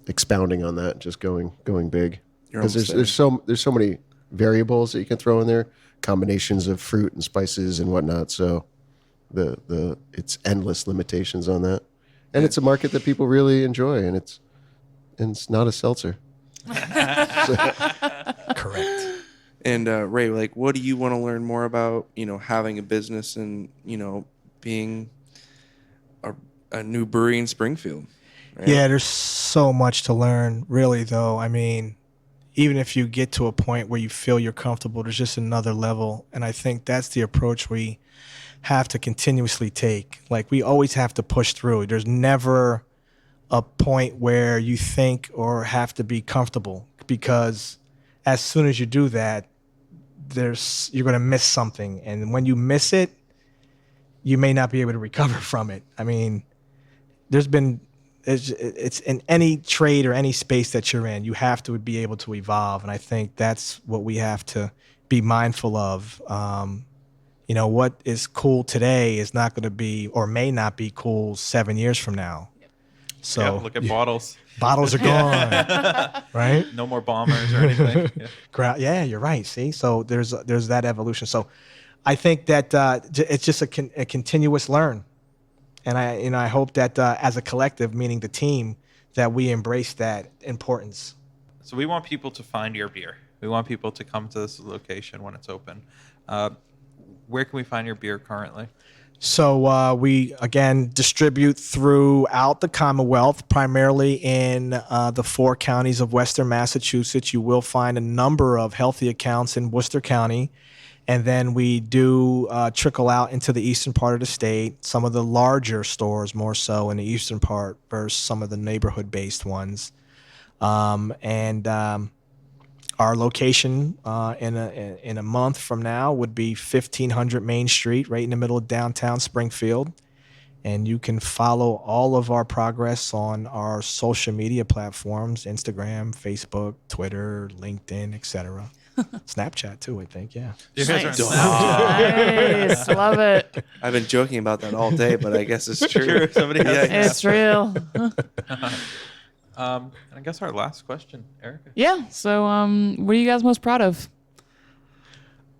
S1: expounding on that, just going big.
S7: You're
S1: Because
S7: almost
S1: there's so many variables that you can throw in there, combinations of fruit and spices and whatnot. So it's endless limitations on that, and it's a market that people really enjoy, and it's not a seltzer.
S2: Correct.
S7: And Ray, like, what do you want to learn more about? Having a business and being a new brewery in Springfield. right?
S2: Yeah, there's so much to learn, really, though. I mean, even if you get to a point where you feel you're comfortable, there's just another level. And I think that's the approach we have to continuously take. Like, we always have to push through. There's never a point where you think or have to be comfortable, because as soon as you do that, you're going to miss something. And when you miss it, you may not be able to recover from it. I mean, it's in any trade or any space that you're in, you have to be able to evolve. And I think that's what we have to be mindful of. What is cool today is not going to be, or may not be cool 7 years from now. So
S6: Yeah, look at bottles.
S2: Bottles are gone, right?
S6: No more bombers or anything. Yeah.
S2: Yeah, you're right. See, so there's that evolution. So I think that it's just a continuous learn. And I hope that as a collective, meaning the team, that we embrace that importance.
S6: So we want people to find your beer. We want people to come to this location when it's open. Where can we find your beer currently?
S2: So we, again, distribute throughout the Commonwealth, primarily in the 4 counties of Western Massachusetts. You will find a number of healthy accounts in Worcester County. And then we do trickle out into the eastern part of the state, some of the larger stores more so in the eastern part versus some of the neighborhood-based ones. Our location in a month from now would be 1500 Main Street, right in the middle of downtown Springfield. And you can follow all of our progress on our social media platforms, Instagram, Facebook, Twitter, LinkedIn, etc. Snapchat too, I think. Yeah.
S6: You guys are
S5: Nice.
S6: on Snapchat.
S5: Nice. Love it.
S7: I've been joking about that all day, but I guess it's true.
S6: Somebody has
S7: Yeah.
S5: It's real.
S6: And I guess our last question, Erica.
S5: Yeah. So, what are you guys most proud of?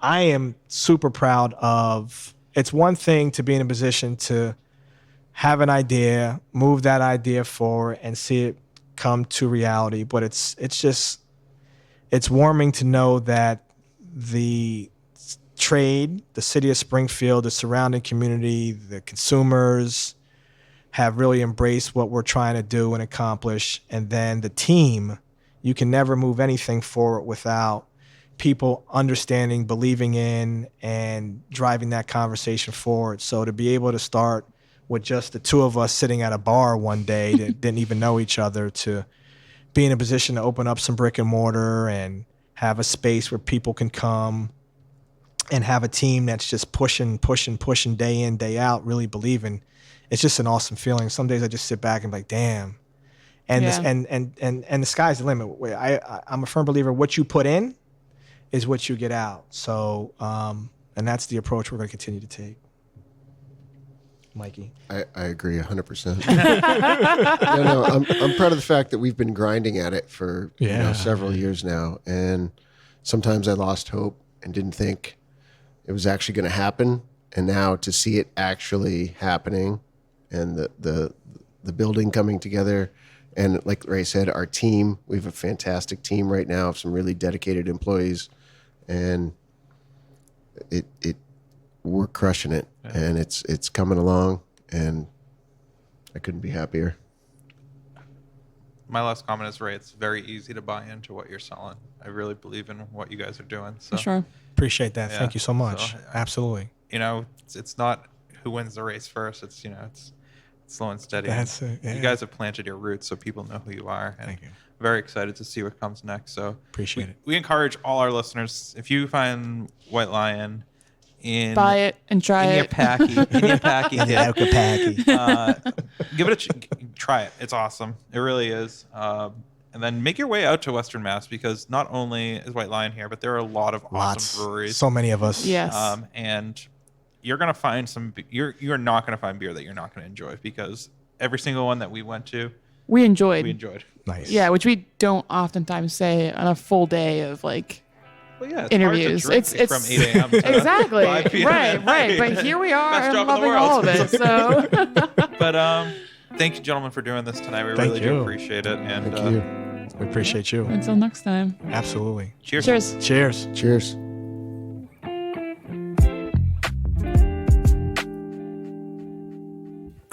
S2: I am super proud of. It's one thing to be in a position to have an idea, move that idea forward, and see it come to reality. But it's warming to know that the trade, the city of Springfield, the surrounding community, the consumers have really embraced what we're trying to do and accomplish. And then the team, you can never move anything forward without people understanding, believing in, and driving that conversation forward. So to be able to start with just the 2 of us sitting at a bar one day that didn't even know each other, to be in a position to open up some brick and mortar and have a space where people can come and have a team that's just pushing day in, day out, really believing. It's just an awesome feeling. Some days I just sit back and be like, damn. And
S5: Yeah.
S2: and the sky's the limit. I'm a firm believer what you put in is what you get out. So and that's the approach we're going to continue to take. Mikey.
S1: I agree 100%. I'm proud of the fact that we've been grinding at it for several years now. And sometimes I lost hope and didn't think it was actually going to happen. And now to see it actually happening and the building coming together. And like Ray said, our team, we have a fantastic team right now of some really dedicated employees. And we're crushing it, and it's coming along, and I couldn't be happier.
S6: My last comment is, Ray, it's very easy to buy into what you're selling. I really believe in what you guys are doing. So,
S5: For sure.
S2: Appreciate that.
S6: Yeah.
S2: Thank you so much.
S6: So,
S2: Absolutely.
S6: It's not who wins the race first. It's slow and steady.
S2: That's it, yeah.
S6: You guys have planted your roots, so people know who you are. And
S2: Thank you.
S6: very excited to see what comes next. So
S2: Appreciate it.
S6: We encourage all our listeners, if you find White Lion
S5: Buy it and try
S6: in your
S5: it.
S6: packy, give it try it. It's awesome. It really is. And then make your way out to Western Mass, because not only is White Lion here, but there are a lot of awesome breweries.
S2: So many of us.
S5: Yes.
S6: And you're gonna find you're not gonna find beer that you're not gonna enjoy, because every single one that we went to,
S5: we enjoyed.
S2: Nice.
S5: Yeah, which we don't oftentimes say on a full day of like
S6: well, yeah,
S5: interviews.
S6: It's from 8 a.m. to
S5: exactly
S6: 5 p.m.
S5: right.
S6: at night.
S5: But here we are,
S6: Best
S5: and
S6: job in the
S5: loving all of
S6: world.
S5: it. So
S6: But thank you, gentlemen, for doing this tonight. We really do appreciate it. And
S1: Thank you.
S2: We appreciate you.
S5: until next time.
S2: Absolutely.
S6: cheers.
S5: Cheers.
S2: Cheers.
S1: Cheers.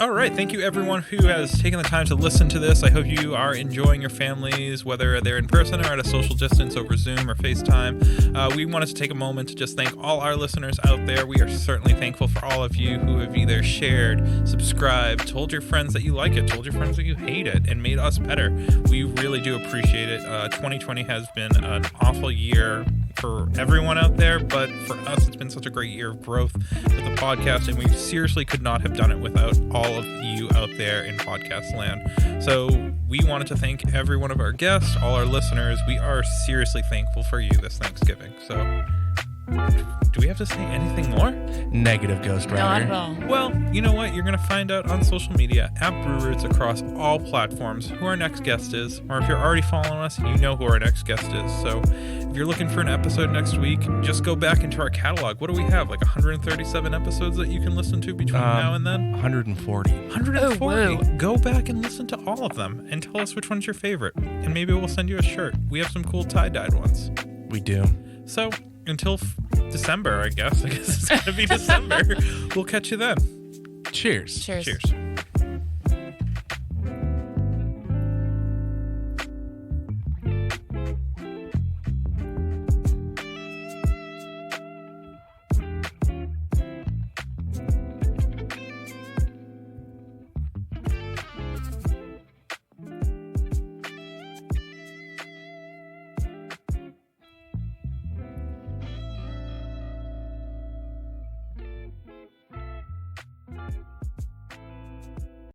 S3: All right. Thank you, everyone who has taken the time to listen to this. I hope you are enjoying your families, whether they're in person or at a social distance over Zoom or FaceTime. We wanted to take a moment to just thank all our listeners out there. We are certainly thankful for all of you who have either shared, subscribed, told your friends that you like it, told your friends that you hate it, and made us better. We really do appreciate it. 2020 has been an awful year for everyone out there, but for us, it's been such a great year of growth with the podcast, and we seriously could not have done it without all of you out there in podcast land. So we wanted to thank every one of our guests, all our listeners. We are seriously thankful for you this Thanksgiving. So do we have to say anything more?
S4: Negative, Ghost
S5: Not
S4: Rider.
S5: at all.
S3: Well, you know what? You're going to find out on social media at Brew Roots across all platforms who our next guest is. Or if you're already following us, you know who our next guest is. So if you're looking for an episode next week, just go back into our catalog. What do we have? Like 137 episodes that you can listen to between now and then?
S4: 140.
S3: 140.
S5: Oh, whoa.
S3: Go back and listen to all of them and tell us which one's your favorite. And maybe we'll send you a shirt. We have some cool tie-dyed ones.
S4: We do.
S3: So until December, I guess it's going to be December. We'll catch you then.
S4: Cheers.
S5: Cheers.
S3: Cheers.